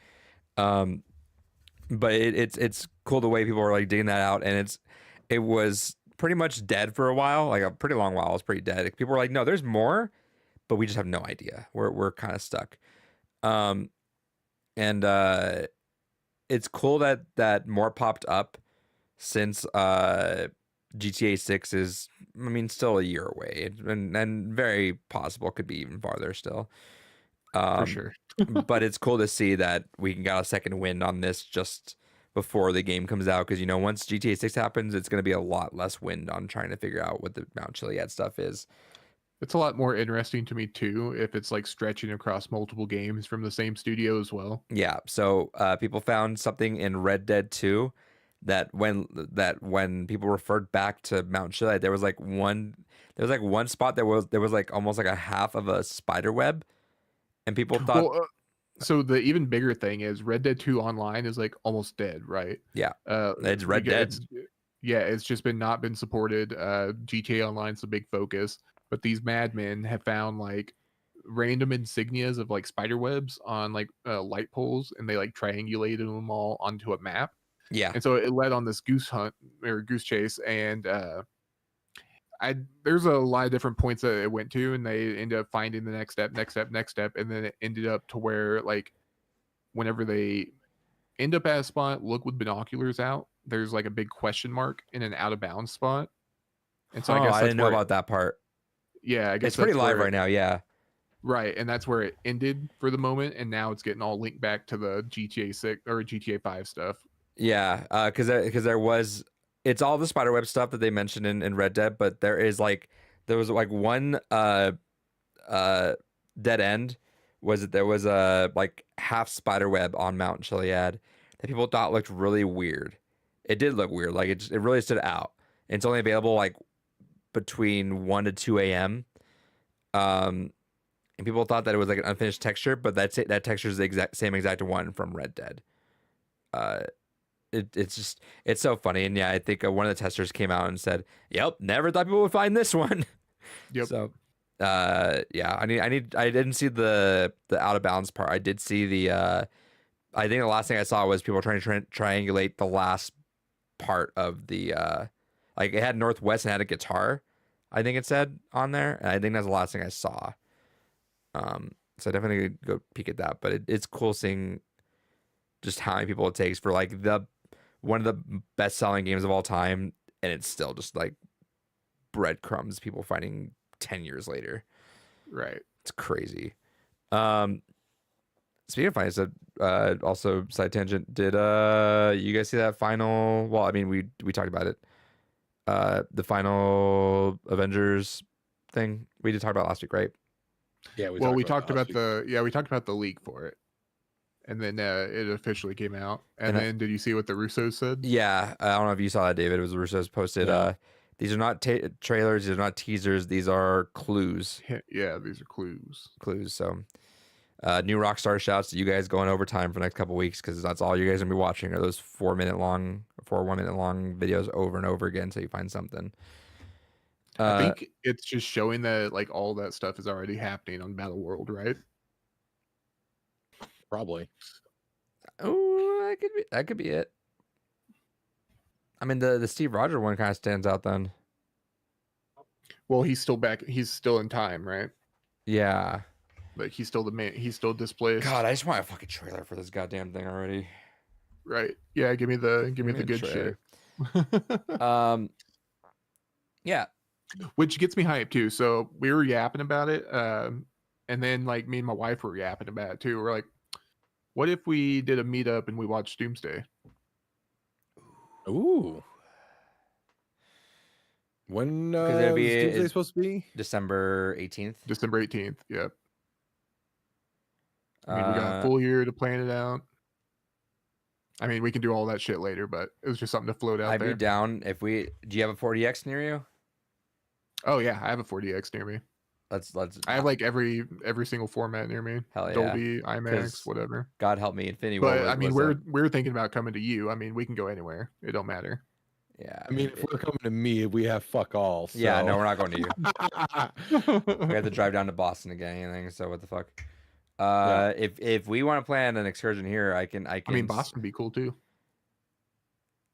But it's cool the way people are like digging that out, and it was pretty much dead for a while, like a pretty long while. It was pretty dead. Like, people were like, no, there's more, but we just have no idea. We're kind of stuck. And it's cool that more popped up since GTA 6 is, I mean, still a year away, and very possible could be even farther still. For sure. But it's cool to see that we can get a second wind on this just before the game comes out, because once GTA 6 happens, it's going to be a lot less wind on trying to figure out what the Mount Chiliad stuff is. It's a lot more interesting to me too if it's like stretching across multiple games from the same studio as well. Yeah, so people found something in Red Dead 2 that when people referred back to Mount Chiliad, there was like one spot there was like almost like a half of a spider web, and people thought, Well, so the even bigger thing is Red Dead 2 Online is like almost dead, right? yeah, it's Red Dead. It's just not been supported. GTA Online's the big focus, but these madmen have found like random insignias of like spider webs on like light poles, and they like triangulated them all onto a map. Yeah, And so it led on this goose hunt or goose chase, and there's a lot of different points that it went to, and they ended up finding the next step, and then it ended up to where like whenever they end up at a spot, look with binoculars out, there's like a big question mark in an out of bounds spot. And so I guess I didn't know about that part. Yeah, I guess It's pretty live right now. Yeah, right, and that's where it ended for the moment, and now it's getting all linked back to the GTA 6 or GTA 5 stuff. yeah, because there was, it's all the spiderweb stuff that they mentioned in Red Dead, but there was like one dead end. There was a like half spiderweb on Mount Chiliad that people thought looked really weird. It did look weird, like it really stood out. And it's only available like between 1 to 2 a.m. And people thought that it was like an unfinished texture, but that texture is the same exact one from Red Dead. It's so funny. And yeah, I think one of the testers came out and said, "Yep, never thought people would find this one." Yep. So, yeah, I didn't see the out of bounds part. I did see the. I think the last thing I saw was people trying to triangulate the last part of the. Like, it had Northwest and had a guitar, I think it said on there, and I think that's the last thing I saw. So definitely go peek at that. But it's cool seeing just how many people it takes for like one of the best selling games of all time, and it's still just like breadcrumbs people finding 10 years later. Right. It's crazy. Speaking of finance, also side tangent, did you guys see that final, well, I mean, we talked about it, the final Avengers thing we did talk about last week, right? Yeah, we talked about the leak for it, and then it officially came out. And then did you see what the Russos said? Yeah, I don't know if you saw that, David. It was the Russos posted. Yeah. These are not trailers. These are not teasers. These are clues. Yeah, these are clues. So, new Rockstar shouts to you guys going overtime for the next couple weeks, because that's all you guys are gonna be watching are those 1 minute long videos over and over again until you find something. I think it's just showing that like all that stuff is already happening on Battle World, right? Probably. Oh, that could be it. I mean, the Steve Rogers one kind of stands out then. Well, he's still back. He's still in time, right? Yeah. Like he's still the man. He's still displaced. God, I just want a fucking trailer for this goddamn thing already. Right. Yeah. Give me the good trailer. shit. Yeah. Which gets me hyped too. So we were yapping about it, and then like me and my wife were yapping about it too. We're like, what if we did a meetup and we watched Doomsday? Ooh. When is Doomsday supposed to be? December 18th. December 18th. Yep. I mean, we got a full year to plan it out. I mean, we can do all that shit later, but it was just something to float out I'd there. be down if we. Do you have a 40x near you? Oh yeah, I have a 40X near me. Let's. I have like every single format near me. Hell yeah. Dolby, IMAX, 'Cause whatever. God help me, Infinity War. But I mean, was we're thinking about coming to you. I mean, we can go anywhere. It don't matter. yeah. I mean, if we're coming to me, we have fuck all. So. Yeah, no, we're not going to you. We I have to drive down to Boston to get anything. So what the fuck? Yeah. If we want to plan an excursion here, I can. mean, Boston would be cool too.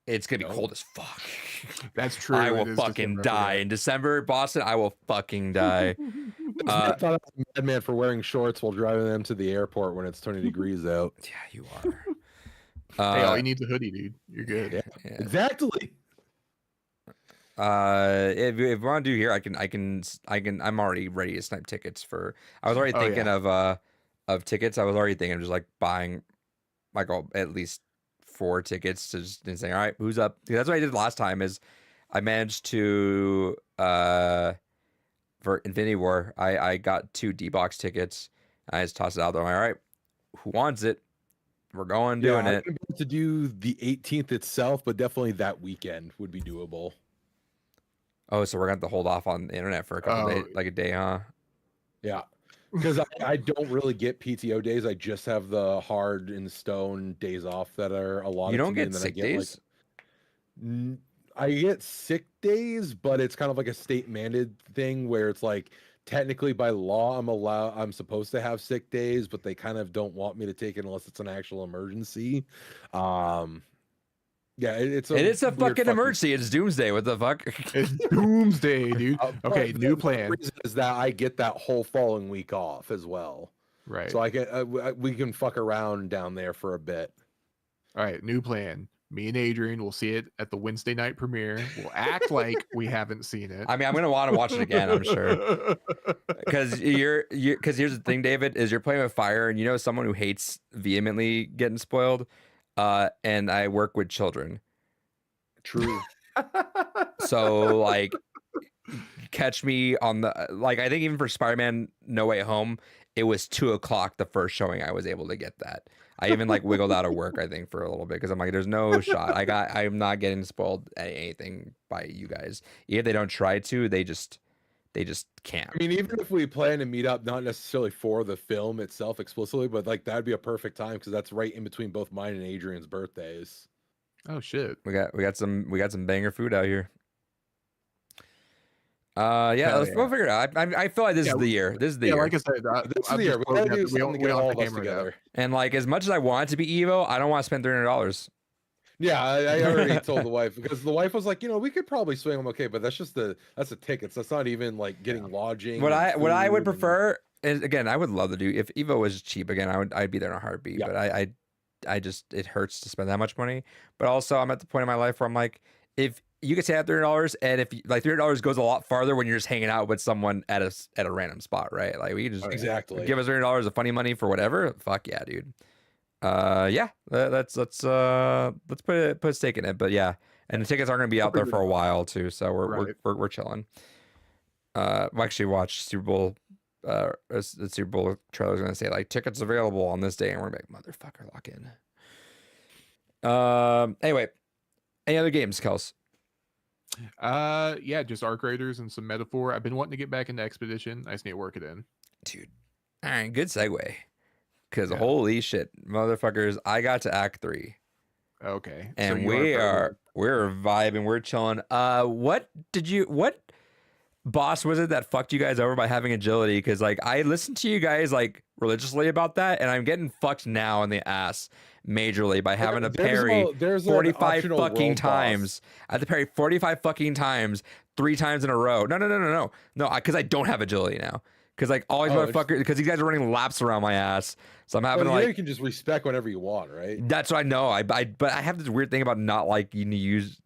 It's gonna be No. cold as fuck. That's true. I it will is fucking December, I die in December, Boston. I will fucking die. I thought I was a madman for wearing shorts while driving them to the airport when it's 20 degrees out. Yeah, you are. Hey, all you need is a hoodie, dude. You're good. Yeah. Yeah. Exactly. If we want to do here, I'm already ready to snipe tickets for. I was already Oh, thinking of tickets. I was already thinking of just like buying like at least 4 tickets to just and saying, all right, who's up? Because that's what I did last time. Is I managed to for Infinity War, I got 2 D-Box tickets. I just tossed it out there. I'm like, all right, who wants it? We're going doing I it. wouldn't be able to do the 18th itself, but definitely that weekend would be doable. Oh, so we're gonna have to hold off on the internet for a couple days, like a day, huh? Yeah. Because I don't really get PTO days. I just have the hard and stone days off that are allotted. You don't to me, get and then sick I days. I get sick days, but it's kind of like a state mandated thing where it's like technically by law I'm supposed to have sick days, but they kind of don't want me to take it unless it's an actual emergency. Yeah, it's It is a weird fucking emergency. It's doomsday. What the fuck? It's doomsday, dude. but Okay, new plan. The reason is that I get that whole following week off as well, Right. so I get we can fuck around down there for a bit. All right, new plan. Me and Adrian will see it at the Wednesday night premiere. We'll act like we haven't seen it. I mean, I'm gonna want to watch it again. I'm sure. Because because here's the thing, David, is you're playing with fire, and you know someone who hates vehemently getting spoiled. And I work with children, True. so like, catch me on the like. I think even for Spider-Man No Way Home, it was 2:00 the first showing. I was able to get that. I even like wiggled out of work, I think, for a little bit because I'm like, there's no shot. I'm not getting spoiled at anything by you guys. If they don't try to, they just can't. I mean, even if we plan to meet up, not necessarily for the film itself explicitly, but like that'd be a perfect time because that's right in between both mine and Adrian's birthdays. Oh shit. We got some banger food out here. Yeah, Hell we'll figure it out. I feel like this is the year. This is the Yeah, year. like I said, This is I'm the year. just We gotta quoting do that we something to don't get all have of to us hammer it out. together. And like, as much as I want it to be Evo, I don't want to spend $300. Yeah, I already told the wife because the wife was like, we could probably swing them, okay, but that's the tickets. That's not even like getting lodging. What and I would food and- prefer is, again, I would love to do if Evo was cheap again. I'd be there in a heartbeat. Yeah. But I just, it hurts to spend that much money. But also, I'm at the point in my life where I'm like, if you could say at $300, and if like $300 goes a lot farther when you're just hanging out with someone at a random spot, right? Like we can just Exactly. give us $300 of funny money for whatever. Fuck yeah, dude. Yeah, let's put a stake in it. But yeah, and the tickets are going to be out there for a while too, so we're chilling. We actually watched Super Bowl. The Super Bowl trailer is going to say like tickets available on this day, and we're like, motherfucker, lock in. Anyway, any other games, Kels? Yeah, just Arc Raiders and some Metaphor. I've been wanting to get back into Expedition. I just need to work it in. Dude, all right, good segue. Because Yeah. holy shit, motherfuckers, I got to Act 3. Okay. And you we're vibing, we're chilling. What boss was it that fucked you guys over by having agility? Because like I listened to you guys like religiously about that, and I'm getting fucked now in the ass majorly by having to parry there's an 45 optional fucking world times. I have to parry 45 fucking times 3 times in a row. No, because I don't have agility now. Because like all these motherfuckers, because these guys are running laps around my ass, so I'm having to like. You can just respec whenever you want, right? That's what I know. But I have this weird thing about not liking to use.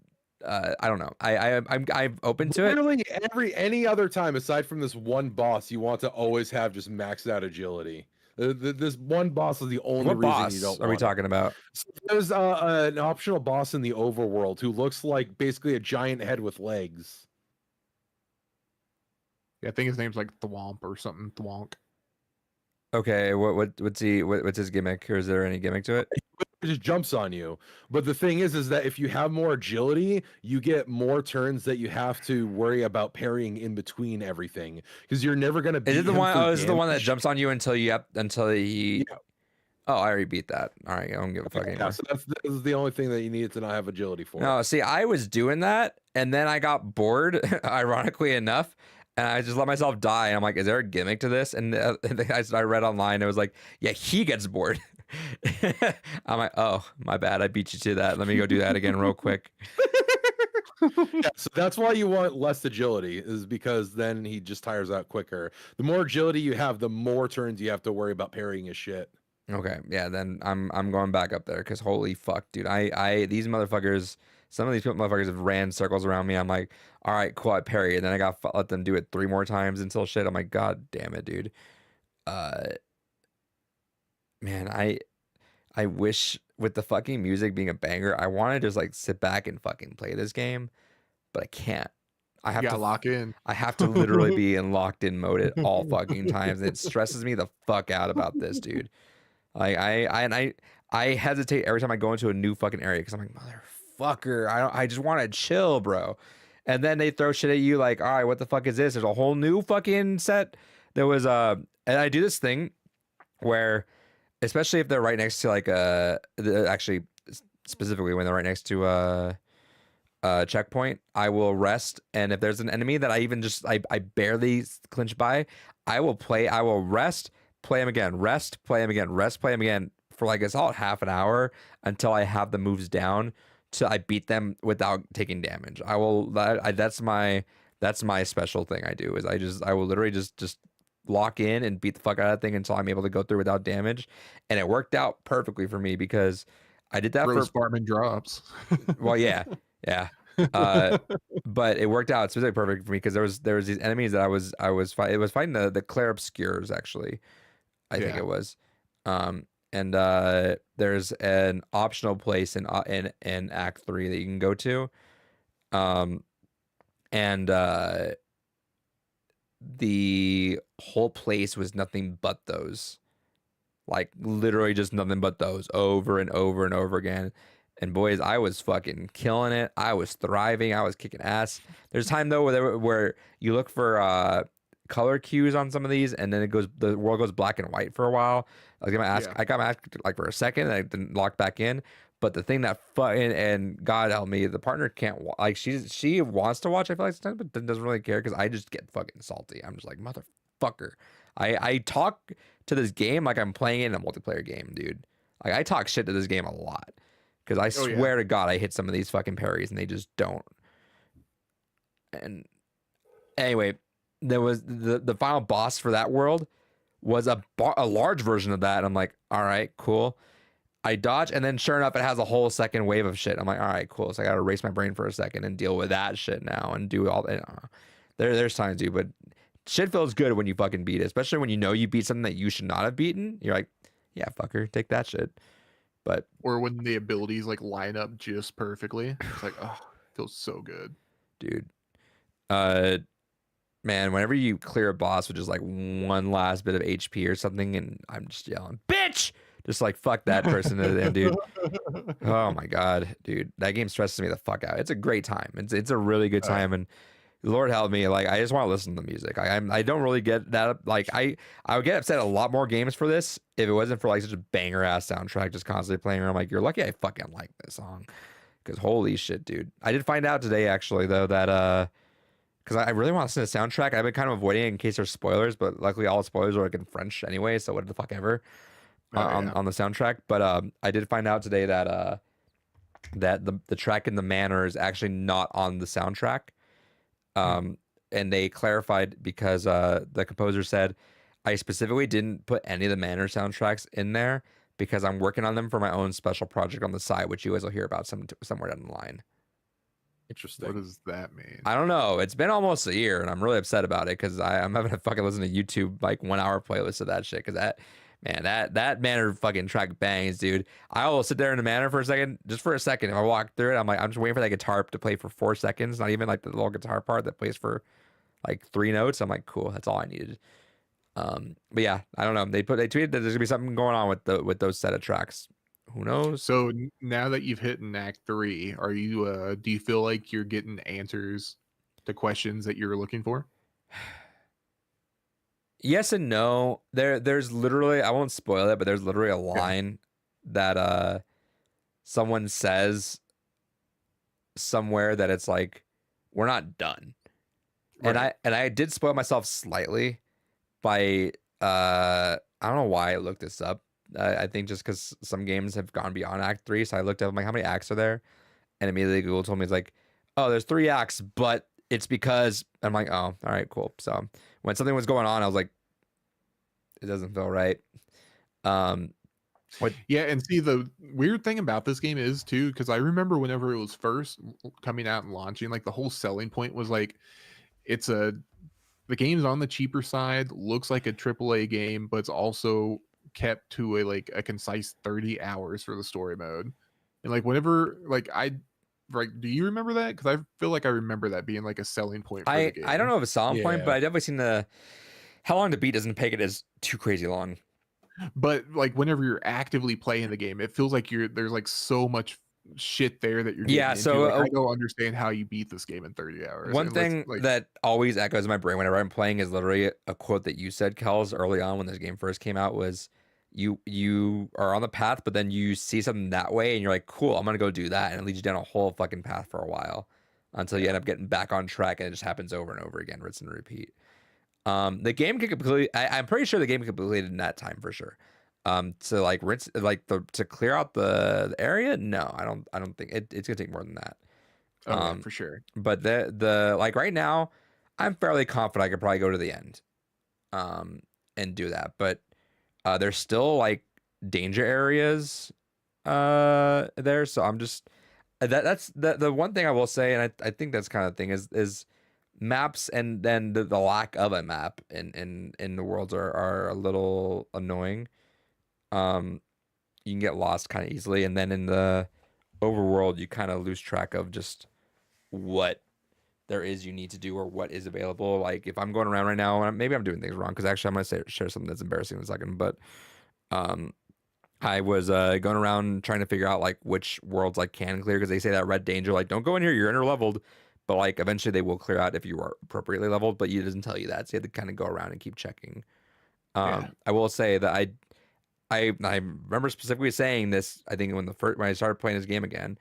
I don't know. I'm open to it. Literally any other time aside from this one boss, you want to always have just maxed out agility. This one boss is the only What reason boss you don't. are we talking about? So there's an optional boss in the overworld who looks like basically a giant head with legs. Yeah, I think his name's like Thwomp or something. Thwonk. Okay, what's his gimmick, or is there any gimmick to it? just jumps on you. But the thing is that if you have more agility, you get more turns that you have to worry about parrying in between everything, because you're never gonna beat Is it the him one? for Oh, is it the one that damage. jumps on you until he? Yeah. Oh, I already beat that. All right, I don't give a fuck Yeah, anymore. so this is the only thing that you need to not have agility for. No, see, I was doing that, and then I got bored, ironically enough, and I just let myself die. And I'm like, is there a gimmick to this? And I read online, it was like, yeah, he gets bored. I'm like, oh, my bad. I beat you to that. Let me go do that again real quick. Yeah, so that's why you want less agility, is because then he just tires out quicker. The more agility you have, the more turns you have to worry about parrying his shit. Okay, yeah, then I'm going back up there because holy fuck, dude, these motherfuckers, some of these motherfuckers have ran circles around me. I'm like, all right, cool, I parry, and then I got let them do it 3 more times until shit. I'm like, god damn it, dude. Man, I wish with the fucking music being a banger, I want to just like sit back and fucking play this game, but I can't. I You have gotta to lock in. I have to literally be in locked in mode at all fucking times. And it stresses me the fuck out about this, dude. Like I hesitate every time I go into a new fucking area because I'm like, motherfucker, I just want to chill, bro. And then they throw shit at you like, all right, what the fuck is this? There's a whole new fucking set. There was and I do this thing where, especially if they're right next to like actually specifically when they're right next to checkpoint, I will rest, and if there's an enemy that I even just I barely clinch by, I will rest, play him again, rest, play him again, rest, play him again for like a solid half an hour until I have the moves down till I beat them without taking damage. That's my special thing I do, is I will literally just lock in and beat the fuck out of that thing until I'm able to go through without damage. And it worked out perfectly for me because I did that Rose for Bartman drops. well, yeah. But it worked out specifically perfect for me because there was these enemies that I was fighting. It was fighting the Clair Obscures, actually. I think Yeah. it was. And there's an optional place in Act 3 that you can go to. And the whole place was nothing but those. Like literally just nothing but those over and over and over again. And boys, I was fucking killing it. I was thriving. I was kicking ass. There's time though where you look for color cues on some of these, and then the world goes black and white for a while. I got my ass like for a second, and I then locked back in. But the thing that fucking, and God help me, the partner can't like she wants to watch, I feel like sometimes, but doesn't really care because I just get fucking salty. I'm just like, motherfucker. I talk to this game like I'm playing in a multiplayer game, dude. Like I talk shit to this game a lot because I swear to God I hit some of these fucking parries and they just don't. And anyway, there was the final boss for that world was a large version of that. And I'm like, all right, cool. I dodge, and then sure enough, it has a whole second wave of shit. I'm like, all right, cool. So I gotta erase my brain for a second and deal with that shit now and do all that. There's times, dude, but shit feels good when you fucking beat it, especially when you know you beat something that you should not have beaten. You're like, yeah, fucker, take that shit. But or when the abilities like line up just perfectly, it's like, oh, it feels so good, dude. Man, whenever you clear a boss with just like one last bit of HP or something, and I'm just yelling, bitch, just like fuck that person to the end, dude. Oh my God, dude, that game stresses me the fuck out. It's a great time. It's a really good time, and Lord help me, like I just want to listen to the music. I don't really get that. Like I would get upset at a lot more games for this if it wasn't for like such a banger ass soundtrack just constantly playing. I'm like, you're lucky I fucking like this song, because holy shit, dude. I did find out today actually though that because I really want to listen to the soundtrack. I've been kind of avoiding it in case there's spoilers, but luckily all the spoilers are like in French anyway, so what the fuck ever on the soundtrack. But I did find out today that that the track in the manor is actually not on the soundtrack. And they clarified because the composer said, I specifically didn't put any of the manor soundtracks in there because I'm working on them for my own special project on the side, which you guys will hear about somewhere down the line. Interesting. What does that mean? I don't know. It's been almost a year, and I'm really upset about it because I'm having to fucking listen to YouTube like 1 hour playlist of that shit. Because that manor fucking track bangs, dude. I will sit there in the manor for a second, just for a second. If I walk through it, I'm like, I'm just waiting for that guitar to play for 4 seconds. Not even like the little guitar part that plays for like 3 notes. I'm like, cool, that's all I needed. But yeah, I don't know. They tweeted that there's gonna be something going on with those set of tracks. Who knows? So now that you've hit in Act 3, are you do you feel like you're getting answers to questions that you're looking for? Yes and no. There's literally, I won't spoil it, but there's literally a line that someone says somewhere that it's like, we're not done. Right. And I did spoil myself slightly by I don't know why I looked this up. I think just because some games have gone beyond Act 3, so I looked up, I'm like, how many acts are there? And immediately Google told me, it's like, oh, there's 3 acts, but it's because I'm like, oh, all right, cool. So when something was going on, I was like, it doesn't feel right. Yeah, and see, the weird thing about this game is too, because I remember whenever it was first coming out and launching, like the whole selling point was like, it's the game's on the cheaper side, looks like a AAA game, but it's also kept to a concise 30 hours for the story mode. And like whenever do you remember that? Because I feel like I remember that being like a selling point for the game. I don't know if it's a selling point, Yeah. but I definitely seen how long to beat doesn't peg it as too crazy long. But like whenever you're actively playing the game, it feels like there's like so much shit there that you're getting Yeah, into. so, Like, I don't understand how you beat this game in 30 hours. One And let's, thing like, that always echoes in my brain whenever I'm playing is literally a quote that you said, Kels, early on when this game first came out, was you are on the path, but then you see something that way and you're like, cool, I'm gonna go do that, and it leads you down a whole fucking path for a while until you end up getting back on track, and it just happens over and over again, rinse and repeat. The game can completely, I'm pretty sure the game can completed in that time for sure. To like rinse, like to clear out the area, no, I don't think it's gonna take more than that. yeah, for sure. But the like right now, I'm fairly confident I could probably go to the end, and do that. But there's still like danger areas there, so I'm just that's the one thing I will say, and I think that's kind of thing is maps, and then the lack of a map in the worlds are a little annoying. You can get lost kind of easily, and then in the overworld you kind of lose track of just what there is you need to do or what is available. Like if I'm going around right now, and maybe I'm doing things wrong, because actually I'm gonna share something that's embarrassing in a second, but I was going around trying to figure out like which worlds I can clear, because they say that red danger, like, don't go in here, you're inner leveled, but like eventually they will clear out if you are appropriately leveled, but it doesn't tell you that, so you have to kind of go around and keep checking. Yeah. I will say that I remember specifically saying this, I think when I started playing this game again,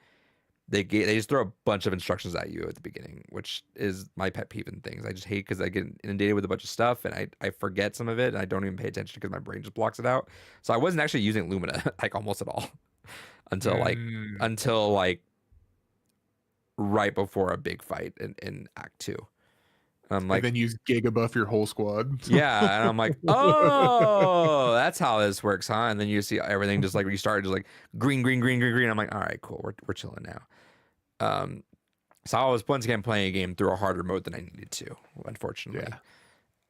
they just throw a bunch of instructions at you at the beginning, which is my pet peeve in things. I just hate, because I get inundated with a bunch of stuff and I forget some of it, and I don't even pay attention because my brain just blocks it out. So I wasn't actually using Lumina like almost at all until like right before a big fight in Act 2. I'm like, and then use Gigabuff your whole squad. yeah, and I'm like, oh, that's how this works, huh? And then you see everything just like restart, just like green, green, green, green, green. I'm like, all right, cool, we're chilling now. So I was once again playing a game through a harder mode than I needed to, unfortunately.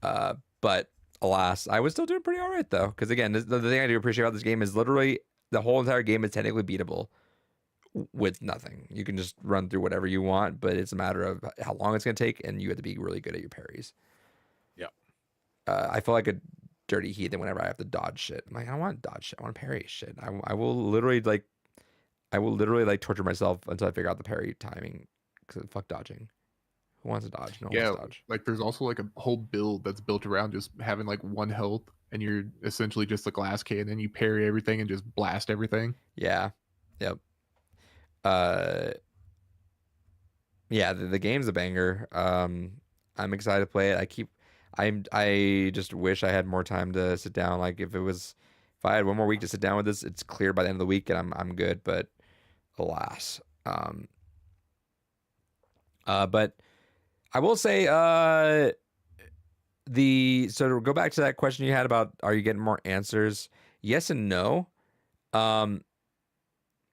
Yeah. But alas, I was still doing pretty all right though, because again, the thing I do appreciate about this game is literally the whole entire game is technically beatable with nothing. You can just run through whatever you want, but it's a matter of how long it's going to take, and you have to be really good at your parries. Yeah. I feel like a dirty heathen whenever I have to dodge shit. I'm like, I don't want to dodge shit. I want to parry shit. I will literally torture myself until I figure out the parry timing, because fuck dodging. Who wants to dodge? No one wants to dodge. Like there's also like a whole build that's built around just having like 1 health, and you're essentially just a glass cannon. You parry everything and just blast everything. Yeah. Yep. Yeah, the game's a banger. I'm excited to play it. I just wish I had more time to sit down. Like if I had one more week to sit down with this, it's clear by the end of the week and I'm good, but alas. But I will say, so to go back to that question you had about, are you getting more answers? Yes and no.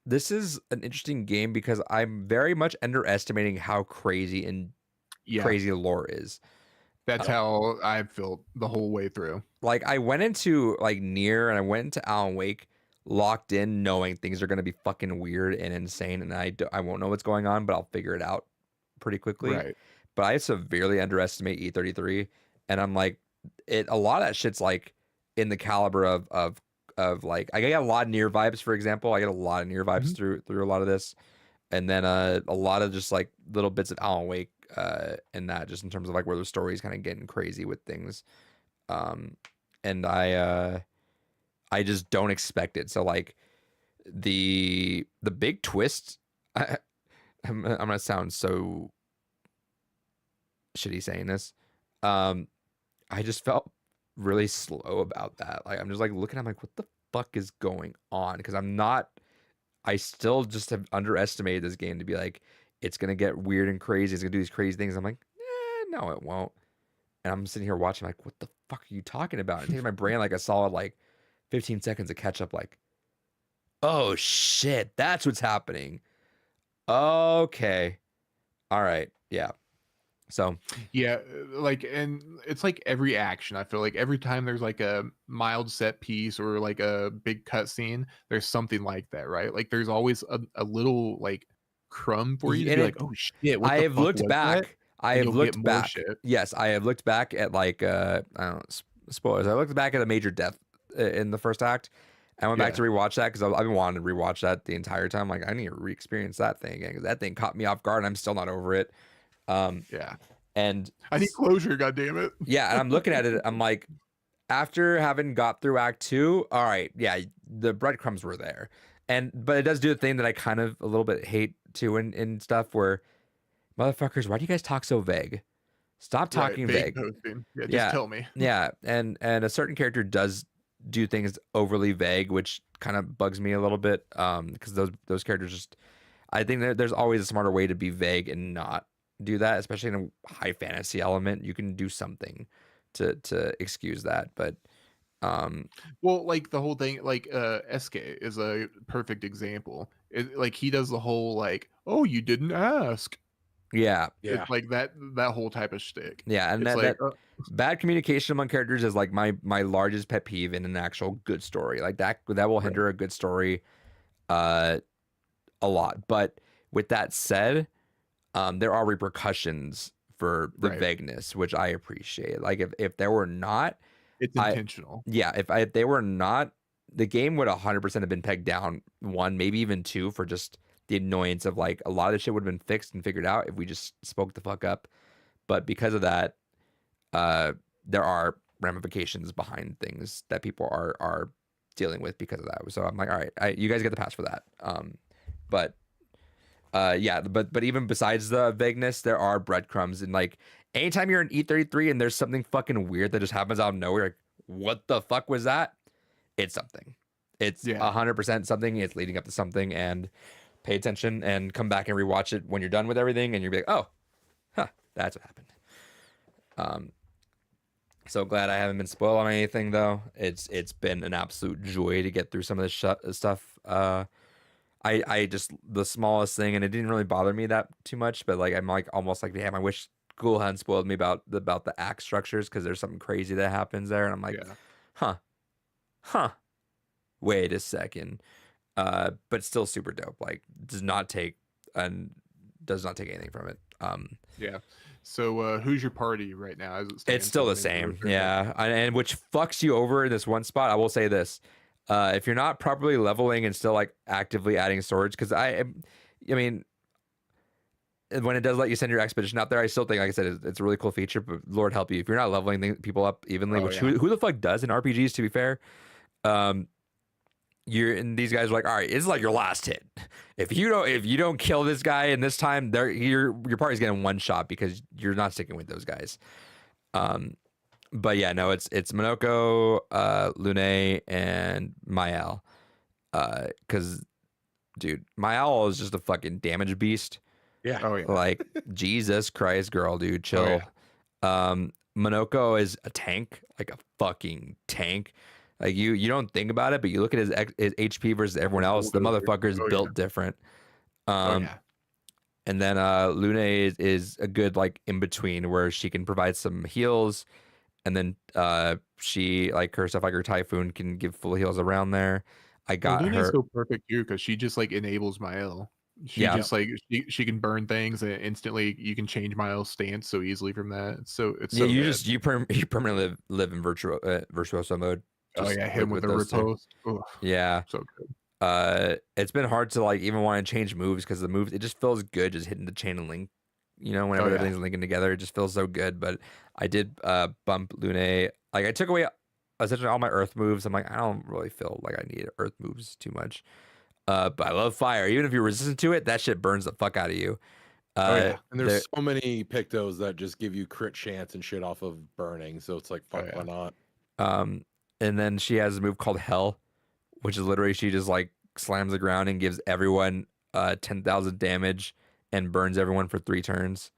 This is an interesting game because I'm very much underestimating how crazy and crazy lore is. That's how I felt the whole way through. Like I went into like Nier and I went into Alan Wake locked in, knowing things are going to be fucking weird and insane, and I won't know what's going on, but I'll figure it out pretty quickly. Right. But I severely underestimate E33, and I'm like, a lot of that shit's like in the caliber of of like I get a lot of Nier vibes, for example. I get a lot of Nier vibes through a lot of this, and then a lot of just like little bits of Alan Wake in that, just in terms of like where the story's kind of getting crazy with things. And I just don't expect it. So like the big twist, I'm gonna sound so shitty saying this. I just felt really slow about that. Like I'm just like looking, I'm like, what the fuck is going on? Because I still just have underestimated this game to be like, it's gonna get weird and crazy. It's gonna do these crazy things. I'm like, no, it won't. And I'm sitting here watching, like, what the fuck are you talking about? It takes my brain like a solid like 15 seconds to catch up. Like, oh shit, that's what's happening. Okay, all right, yeah. So yeah, like, and it's like every action. I feel like every time there's like a mild set piece or like a big cutscene, there's something like that, right? Like there's always a little like crumb for you to be like, oh shit, what I the have fuck looked was back. that? I And have you'll looked get more back. shit. Yes, I have looked back at like I don't know, spoilers. I looked back at a major death in the first act. I went back to rewatch that because I've been wanting to rewatch that the entire time. Like I need to re-experience that thing again because that thing caught me off guard and I'm still not over it. Yeah, And I need closure. God damn it. yeah, and I'm looking at it. I'm like, after having got through Act 2, all right, yeah, the breadcrumbs were there, but it does do the thing that I kind of a little bit hate too in stuff where, motherfuckers, why do you guys talk so vague? Stop talking vague. Posting. Yeah, just tell me. Yeah, and a certain character does do things overly vague, which kind of bugs me a little bit. Because those characters just, I think there's always a smarter way to be vague and not do that, especially in a high fantasy element. You can do something to excuse that, but well, like the whole thing, like SK is a perfect example. Like he does the whole like, oh, you didn't ask. yeah, It's like that whole type of shtick. yeah, and It's that like, bad communication among characters is like my largest pet peeve in an actual good story. Like that will hinder a good story a lot. But with that said, there are repercussions for the vagueness, which I appreciate. Like if there were not, it's intentional. If they were not, the game would 100% have been pegged down 1, maybe even 2 for just the annoyance of like a lot of the shit would have been fixed and figured out if we just spoke the fuck up. But because of that, there are ramifications behind things that people are dealing with because of that. So I'm like, all right, you guys get the pass for that. But even besides the vagueness, there are breadcrumbs, and like anytime you're in E33 and there's something fucking weird that just happens out of nowhere, like what the fuck was that? It's something. It's 100% something. It's leading up to something, and pay attention and come back and rewatch it when you're done with everything, and you'll be like, oh, that's what happened. So glad I haven't been spoiled on anything though. It's been an absolute joy to get through some of this stuff. I just the smallest thing, and it didn't really bother me that too much, but like I'm like almost like, damn, I wish Google hadn't spoiled me about the act structures because there's something crazy that happens there, and I'm like, wait a second. But still super dope. Like does not take anything from it. So who's your party right now? As it's still the same. Yeah. And which fucks you over in this one spot. I will say this. If you're not properly leveling and still like actively adding storage, because I mean, when it does let you send your expedition out there, I still think, like I said, it's a really cool feature, but Lord help you if you're not leveling people up evenly, who the fuck does in RPGs, to be fair. And these guys are like, all right, it's like your last hit. If you don't kill this guy in this time, your party's getting one shot because you're not sticking with those guys. But yeah, no, it's Monoko, Lune, and Mael. Because dude, Mael is just a fucking damage beast. Yeah. Oh yeah. Like Jesus Christ, girl, dude, chill. Monoko is a tank, like a fucking tank. Like you don't think about it, but you look at his HP versus everyone else. The motherfucker is built different. And then Lune is a good like in between where she can provide some heals, and then she like her stuff like her Typhoon can give full heals around there. I got Lune's her so perfect too because she just like enables Mael. She just like she can burn things and instantly you can change Mael's stance so easily from that. You permanently live in virtuoso mode. Oh just yeah, him with the those two. riposte. Ugh, Yeah. so good. It's been hard to like even want to change moves because the moves, it just feels good just hitting the chain and link. You know, whenever Oh, yeah. everything's linking together, it just feels so good. But I did bump Lune. Like I took away essentially all my earth moves. I'm like, I don't really feel like I need earth moves too much. But I love fire. Even if you're resistant to it, that shit burns the fuck out of you. Oh, yeah. And there's so many Pictos that just give you crit chance and shit off of burning. So it's like, fuck, yeah. why not? And then she has a move called Hell, which is literally she just like slams the ground and gives everyone 10,000 damage and burns everyone for 3 turns.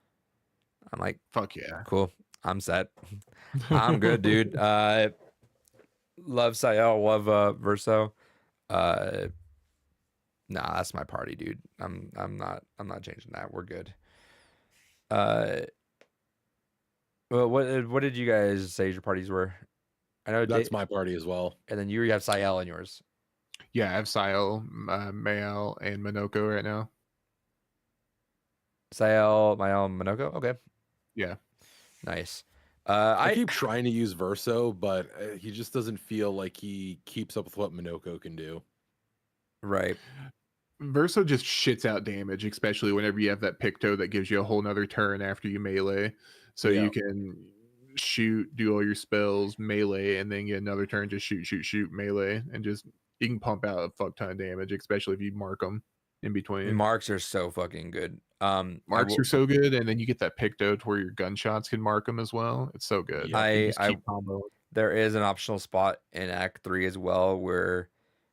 I'm like, Fuck yeah. cool. I'm set. I'm good, dude. Love Sayel, love Verso. Nah, that's my party, dude. I'm not changing that. We're good. Well, what did you guys say your parties were? I know That's my party as well. and then you have Sayel in yours. Yeah, I have Sael, Mayel, and Minoko right now. Sayel, Mayel, Minoko. Okay, Yeah. nice. I keep trying to use Verso, but he just doesn't feel like he keeps up with what Minoko can do. Right. Verso just shits out damage, especially whenever you have that Picto that gives you a whole nother turn after you melee. So Yeah. you can shoot, do all your spells, melee, and then get another turn, just shoot, melee, and just you can pump out a fuck ton of damage, especially if you mark them in between. Marks are so fucking good. Marks are so good, and then you get that Picto to where your gunshots can mark them as well. It's so good. Yeah. You just keep comboing. There is an optional spot in Act 3 as well where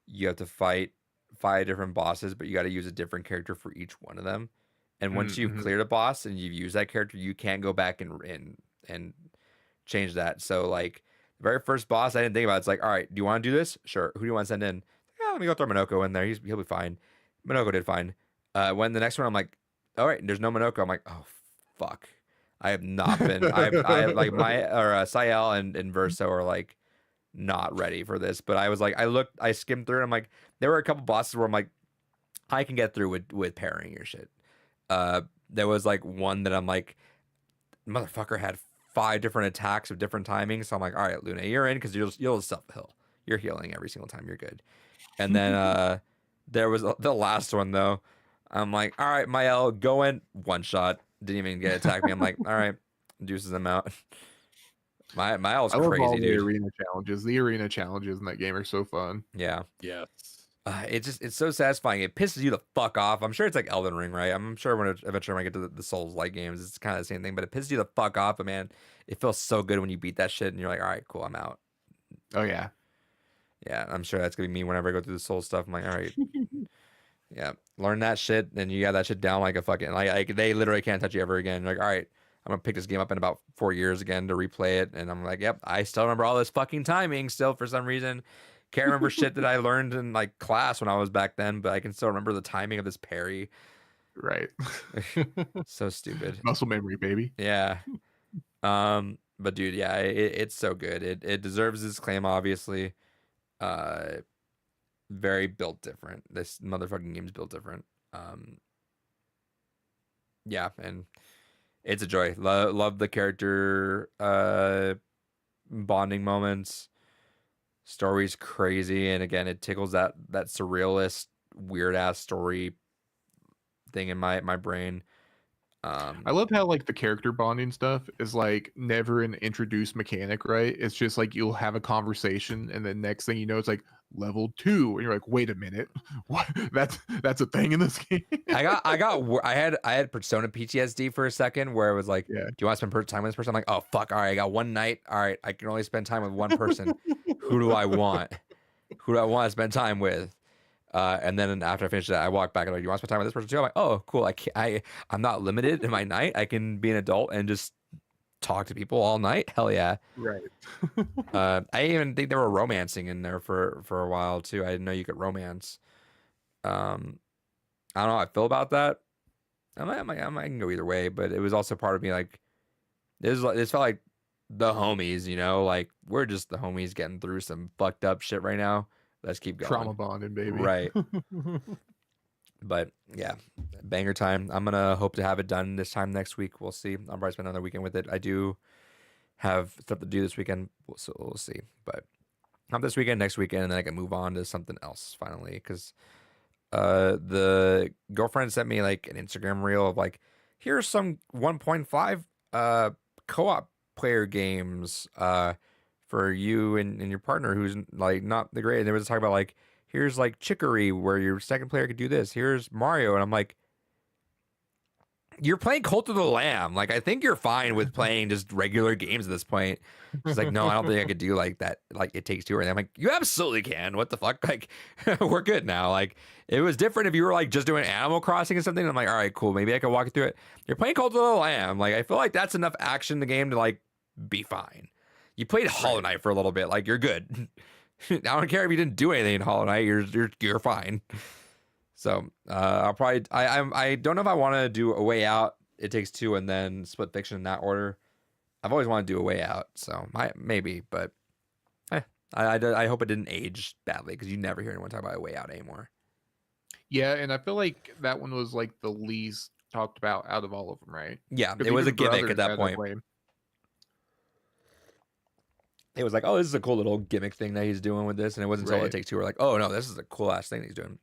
you have to fight 5 different bosses, but you got to use a different character for each one of them. And once you've cleared a boss and you've used that character, you can't go back and change that. So like the very first boss, I didn't think about it. It's like, all right, do you want to do this? Sure. Who do you want to send in? Yeah, let me go throw Minoko in there. He'll be fine. Minoko did fine. When the next one, I'm like, all right, there's no Minoko. I'm like, oh fuck. I have not been. I like Sayel and Verso are like not ready for this. But I was like, I skimmed through, and I'm like, there were a couple bosses where I'm like, I can get through with parrying your shit. There was like one that I'm like, motherfucker had 5 different attacks with different timings. So I'm like, all right, Luna, you're in because you'll self heal. You're healing every single time. You're good. And then there was the last one though. I'm like, all right, Mael, go in, one shot. Didn't even get attacked me. I'm like, all right, deuces him out. Mael's I love crazy, all the dude. arena challenges. The arena challenges in that game are so fun. Yeah. Yes. It's so satisfying. It pisses you the fuck off. I'm sure it's like Elden Ring, right? I'm sure eventually when I get to the Souls-like games, it's kind of the same thing, but it pisses you the fuck off. But man, it feels so good when you beat that shit and you're like, all right, cool, I'm out. Oh yeah. Yeah, I'm sure that's gonna be me whenever I go through the Souls stuff. I'm like, all right, yeah, learn that shit, and you got that shit down like a fucking like they literally can't touch you ever again. You're like, all right, I'm gonna pick this game up in about 4 years again to replay it, and I'm like, yep, I still remember all this fucking timing still for some reason. Can't remember shit that I learned in like class when I was back then, but I can still remember the timing of this parry. Right. So stupid. Muscle memory, baby. Yeah. But dude, yeah, it's so good. It deserves its claim, obviously. Very built different. This motherfucking game's built different. Yeah, and it's a joy. Love the character bonding moments. Story's crazy, and again, it tickles that surrealist, weird ass story thing in my brain. I love how like the character bonding stuff is like never an introduced mechanic, right? It's just like you'll have a conversation, and then next thing you know, it's like level 2, and you're like, wait a minute, what? That's a thing in this game. I had Persona PTSD for a second, where it was like, Yeah. do you want to spend time with this person? I'm like, oh fuck, all right, I got one night. All right, I can only spend time with one person. Who do I want? Who do I want to spend time with? And then after I finish that, I walk back and I'm like, you want to spend time with this person too? I'm like, oh, cool. I'm not limited in my night. I can be an adult and just talk to people all night. Hell yeah. Right. I even think they were romancing in there for a while too. I didn't know you could romance. I don't know how I feel about that. I can go either way, but it was also part of me like, this felt like the homies, you know, like we're just the homies getting through some fucked up shit right now. Let's keep going. Trauma bonding, baby. Right. But yeah, banger time. I'm gonna hope to have it done this time next week. We'll see. I'll probably spend another weekend with it. I do have stuff to do this weekend, so we'll see. But not this weekend, next weekend, and then I can move on to something else finally. Because the girlfriend sent me like an Instagram reel of like, here's some 1.5 co-op player games for you and your partner who's like not the great. And they were just talking about like, here's like Chicory where your second player could do this. Here's Mario, and I'm like, you're playing Cult of the Lamb. Like, I think you're fine with playing just regular games at this point. She's like, no, I don't think I could do like that. Like, It Takes Two or anything. I'm like, you absolutely can. What the fuck? Like, we're good now. Like, it was different if you were like just doing Animal Crossing or something. I'm like, all right, cool. Maybe I could walk you through it. You're playing Cult of the Lamb. Like, I feel like that's enough action in the game to like be fine. You played Hollow Knight for a little bit. Like, you're good. I don't care if you didn't do anything in Hollow Knight. You're fine. So I'll probably I don't know if I want to do A Way Out, It Takes Two, and then Split Fiction in that order. I've always wanted to do A Way Out, so maybe, but I hope it didn't age badly because you never hear anyone talk about A Way Out anymore. Yeah, and I feel like that one was like the least talked about out of all of them, right? Yeah, 'Cause it was a even gimmick Brothers at that had point. way- It was like, oh, this is a cool little gimmick thing that he's doing with this, and it wasn't until It Right. Takes Two we're like, oh no, this is a cool ass thing he's doing.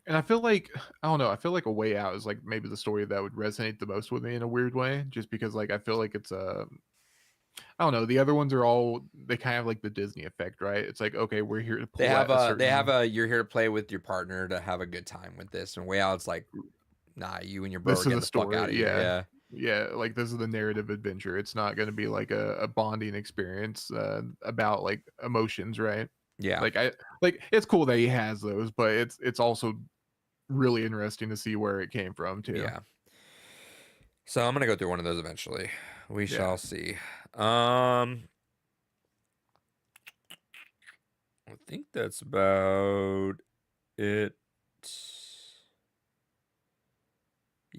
And I feel like I don't know. I feel like A Way Out is like maybe the story that would resonate the most with me in a weird way, just because like I feel like it's I don't know. The other ones are all they kind of like the Disney effect, right? It's like okay, we're here to pull. They have at a you're here to play with your partner to have a good time with this, and Way Out's like, nah, you and your bro This are is getting the the fuck story, out of here. yeah. Yeah, like this is the narrative adventure. It's not going to be like a bonding experience about like emotions, right? Yeah. Like it's cool that he has those, but it's also really interesting to see where it came from too. Yeah. So I'm gonna go through one of those eventually. We Yeah. shall see. I think that's about it.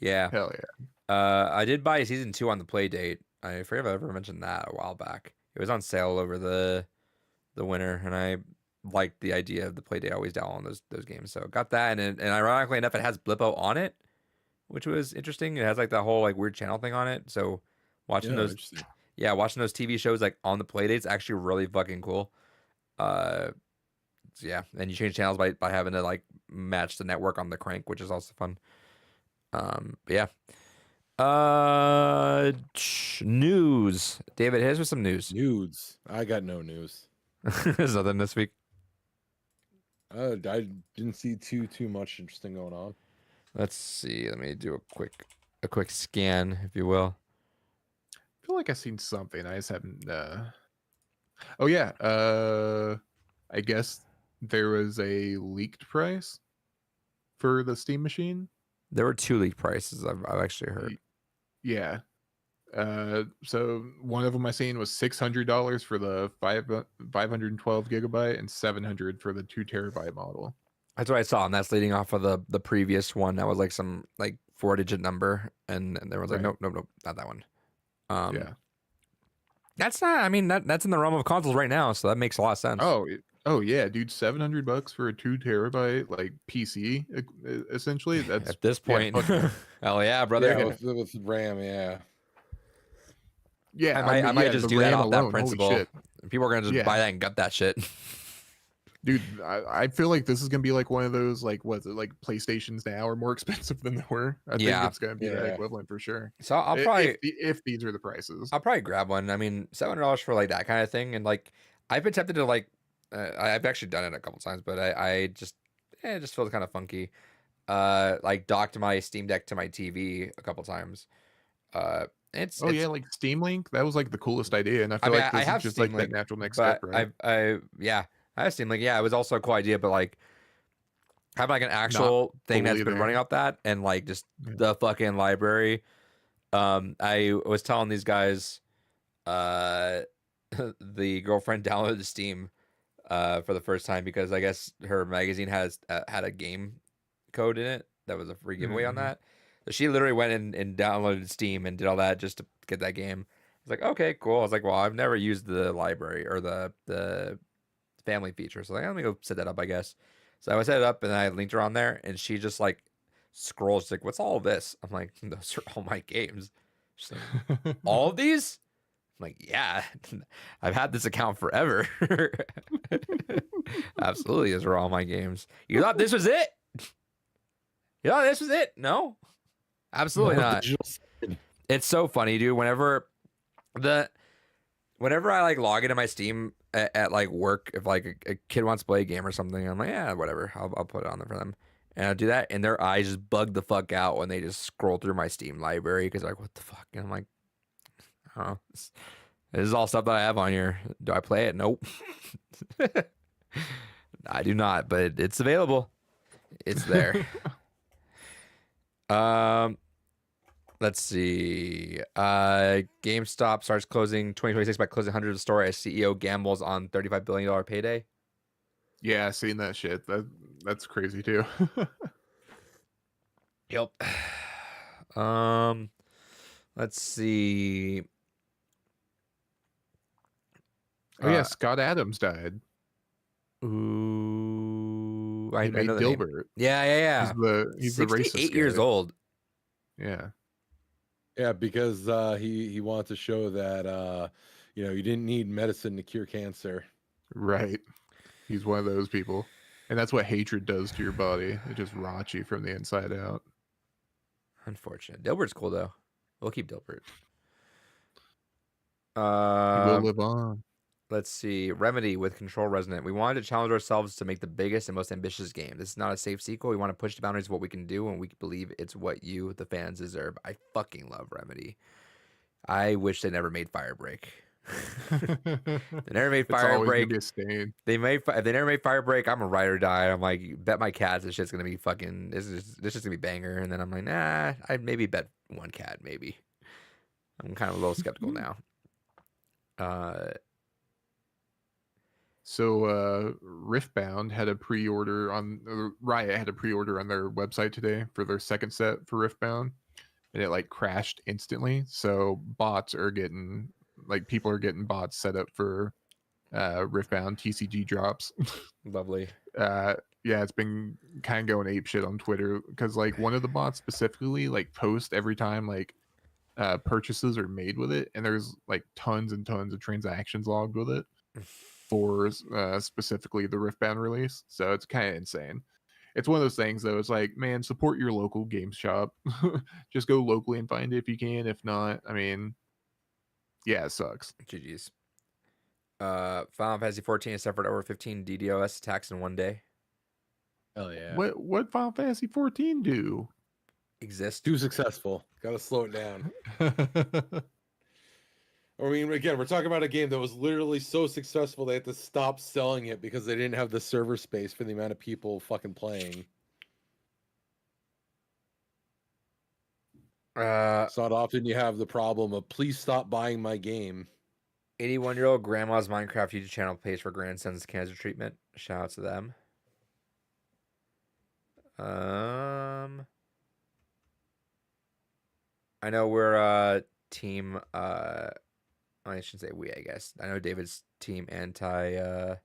Yeah. Hell yeah. I did buy season 2 on the play date. I forget if I ever mentioned that a while back. It was on sale over the winter, and I liked the idea of the play date. I always download those games, so got that. And ironically enough, it has Blippo on it, which was interesting. It has like that whole like weird channel thing on it. So watching those, interesting. yeah, watching those TV shows like on the play date's actually really fucking cool. So yeah, and you change channels by having to like match the network on the crank, which is also fun. But yeah. News. David, here's with some news. News. I got no news. There's nothing this week. I didn't see too much interesting going on. Let's see. Let me do a quick scan, if you will. I feel like I've seen something. I just haven't Oh yeah. I guess there was a leaked price for the Steam machine. There were 2 leaked prices. I've actually heard. Yeah. So one of them I seen was $600 for the 512 gigabyte and 700 for the 2 terabyte model. That's what I saw, and that's leading off of the previous one. That was like some like 4-digit number, and there was like Right. nope, not that one. Yeah. That's not. I mean, that's in the realm of consoles right now, so that makes a lot of sense. Oh yeah, dude, $700 for a 2 terabyte like PC essentially. That's At this point, fuck yeah. hell yeah, brother. Yeah, with RAM, yeah. Yeah, I might just the do that RAM off that alone, holy principle. shit. People are gonna just Yeah. buy that and gut that shit. Dude, I feel like this is gonna be like one of those like what's it like PlayStations now are more expensive than they were. I think Yeah. it's gonna be that Yeah. equivalent for sure. So I'll I- probably if these are the prices. I'll probably grab one. I mean, $700 for like that kind of thing, and like I've been tempted to like I've actually done it a couple times, but I just it just feels kind of funky. Like docked my Steam Deck to my TV a couple times. It's Oh yeah, like Steam Link, that was like the coolest idea, and I feel mean, like I this have is just Steam like Link, that natural next but step, right? I have Steam Link. Yeah, it was also a cool idea, but like having like an actual thing that's fully been there. running off that and like just Yeah. the fucking library. I was telling these guys, the girlfriend downloaded Steam for the first time because I guess her magazine has had a game code in it that was a free giveaway on Mhm. that. So she literally went in and downloaded Steam and did all that just to get that game. I was like, okay, cool. I was like, well, I've never used the library or the family feature, so like, let me go set that up, I guess. So I set it up and I linked her on there, and she just like scrolls. She's like, what's all this? I'm like, those are all my games. She's like, all of these? like, yeah, I've had this account forever. Absolutely, these are all my games. You thought this was it? You thought this was it? No, absolutely No not. digital side. It's so funny, dude. Whenever I like log into my Steam at like work, if like a kid wants to play a game or something, I'm like, yeah, whatever. I'll put it on there for them. And I do that, and their eyes just bug the fuck out when they just scroll through my Steam library because like, what the fuck? And I'm like, I don't know. This is all stuff that I have on here. Do I play it? Nope. I do not, but it's available. It's there. Let's see. GameStop starts closing 2026 by closing hundreds of stores as CEO gambles on $35 billion payday. Yeah, seen that shit. That's crazy too. Yep. Let's see. Oh yeah, Scott Adams died. Ooh, I He made know the name. Dilbert. Yeah. He's the racist 68 years guy. old. Yeah. Yeah, because he wanted to show that you didn't need medicine to cure cancer. Right. He's one of those people. And that's what hatred does to your body. It just rots you from the inside out. Unfortunate. Dilbert's cool though. We'll keep Dilbert. He will live on. Let's see. Remedy with Control Resonant. We wanted to challenge ourselves to make the biggest and most ambitious game. This is not a safe sequel. We want to push the boundaries of what we can do, and we believe it's what you, the fans, deserve. I fucking love Remedy. I wish they never made Firebreak. They never made It's always gonna Firebreak. be a stain. If they never made Firebreak, I'm a ride or die. I'm like, bet my cats this shit's gonna be fucking. This is gonna be banger. And then I'm like, nah. I'd maybe bet one cat. Maybe. I'm kind of a little skeptical now. So Riftbound had a pre-order on Riot had a pre-order on their website today for their second set for Riftbound, and it like crashed instantly. So people are getting bots set up for Riftbound TCG drops. Lovely. Yeah, it's been kind of going ape shit on Twitter because like one of the bots specifically like posts every time like purchases are made with it, and there's like tons and tons of transactions logged with it for specifically the Riftbound release. So it's kind of insane. It's one of those things though. It's like, man, support your local game shop. Just go locally and find it if you can. If not, I mean, yeah, it sucks. GG's. Final Fantasy 14 has suffered over 15 DDoS attacks in one day. Hell yeah. What Final Fantasy 14 do? Exist. Too successful. Got to slow it down. I mean, again, we're talking about a game that was literally so successful they had to stop selling it because they didn't have the server space for the amount of people fucking playing. It's not often you have the problem of please stop buying my game. 81-year-old grandma's Minecraft YouTube channel pays for grandson's cancer treatment. Shout out to them. I know we're team I shouldn't say we, I guess. I know David's team anti or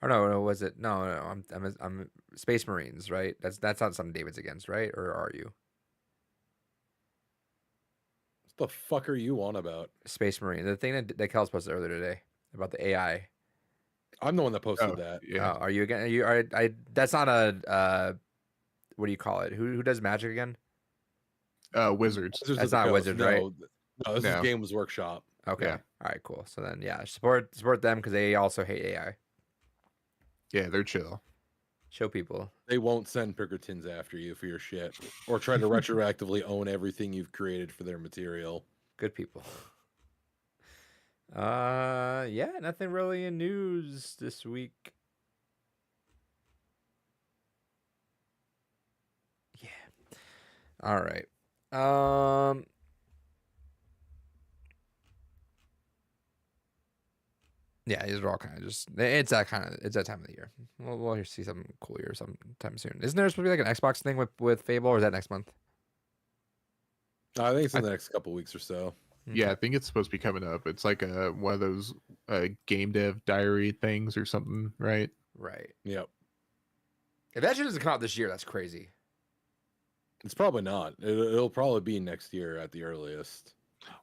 no, was it? No, I'm Space Marines, right? That's not something David's against, right? Or are you? What the fuck are you on about? Space Marine. The thing that Kel's posted earlier today about the AI. I'm the one that posted that. Yeah. Are you again? That's not a what do you call it? Who does magic again? Wizards. Wizards That's of the not Coast. Wizards, right? No, this No. is Games Workshop. Okay. Yeah. All right, cool. So then yeah, support them because they also hate AI. Yeah, they're chill. Show people. They won't send Pickertons after you for your shit or try to retroactively own everything you've created for their material. Good people. Yeah, nothing really in news this week. Yeah. All right. Yeah, these are all kind of just it's that time of the year. We'll see something cool here sometime soon. Isn't there supposed to be like an Xbox thing with Fable, or is that next month? I think it's in the next couple weeks or so. Yeah, I think it's supposed to be coming up. It's like one of those game dev diary things or something, right? Right. Yep. If that shit doesn't come out this year, that's crazy. It's probably not. It'll probably be next year at the earliest.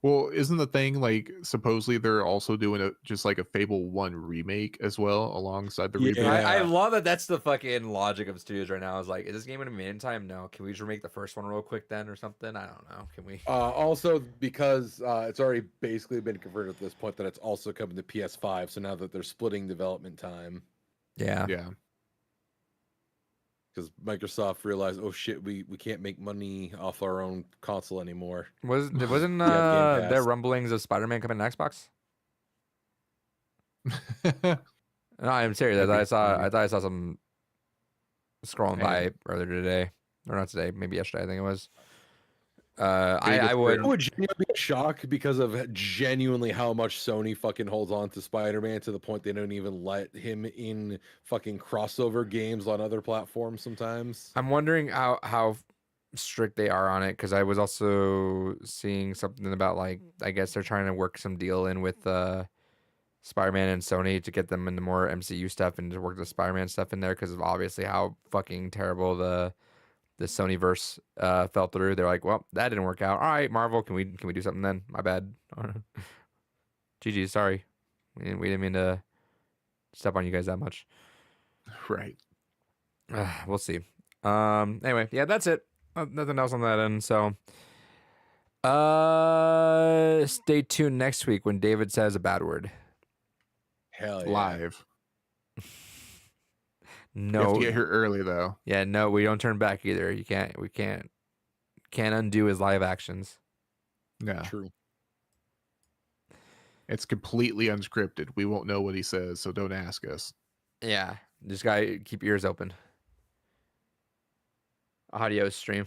Well, isn't the thing like supposedly they're also doing just like a Fable 1 remake as well alongside the reboot? Yeah. I love that. That's the fucking logic of studios right now. Is like, is this game gonna be made in time? No. Can we just remake the first one real quick then, or something? I don't know. Can we? Also, because it's already basically been confirmed at this point that it's also coming to PS5. So now that they're splitting development time, Yeah. Yeah. because Microsoft realized, oh shit, we can't make money off our own console anymore. Wasn't Game there Pass. rumblings of Spider-Man coming to Xbox? No, I'm serious. Maybe, I thought maybe. I saw some scrolling Man. by earlier today, or not today, maybe yesterday. I think it was. David, I would. It would genuinely be a shock because of genuinely how much Sony fucking holds on to Spider-Man to the point they don't even let him in fucking crossover games on other platforms sometimes. I'm wondering how strict they are on it, because I was also seeing something about, like, I guess they're trying to work some deal in with Spider-Man and Sony to get them into more MCU stuff and to work the Spider-Man stuff in there, because of obviously how fucking terrible the Sonyverse fell through. They're like, well, that didn't work out. All right, Marvel, can we do something then? My bad. GG, sorry. We didn't mean to step on you guys that much. Right. We'll see. Anyway, yeah, that's it. Nothing else on that end. So, stay tuned next week when David says a bad word. Hell yeah. Live. You have No, to get here early though. yeah, no, we don't turn back either. We can't undo his live actions. Yeah. True. It's completely unscripted. We won't know what he says, so don't ask us. Yeah, just gotta keep your ears open. Audio stream.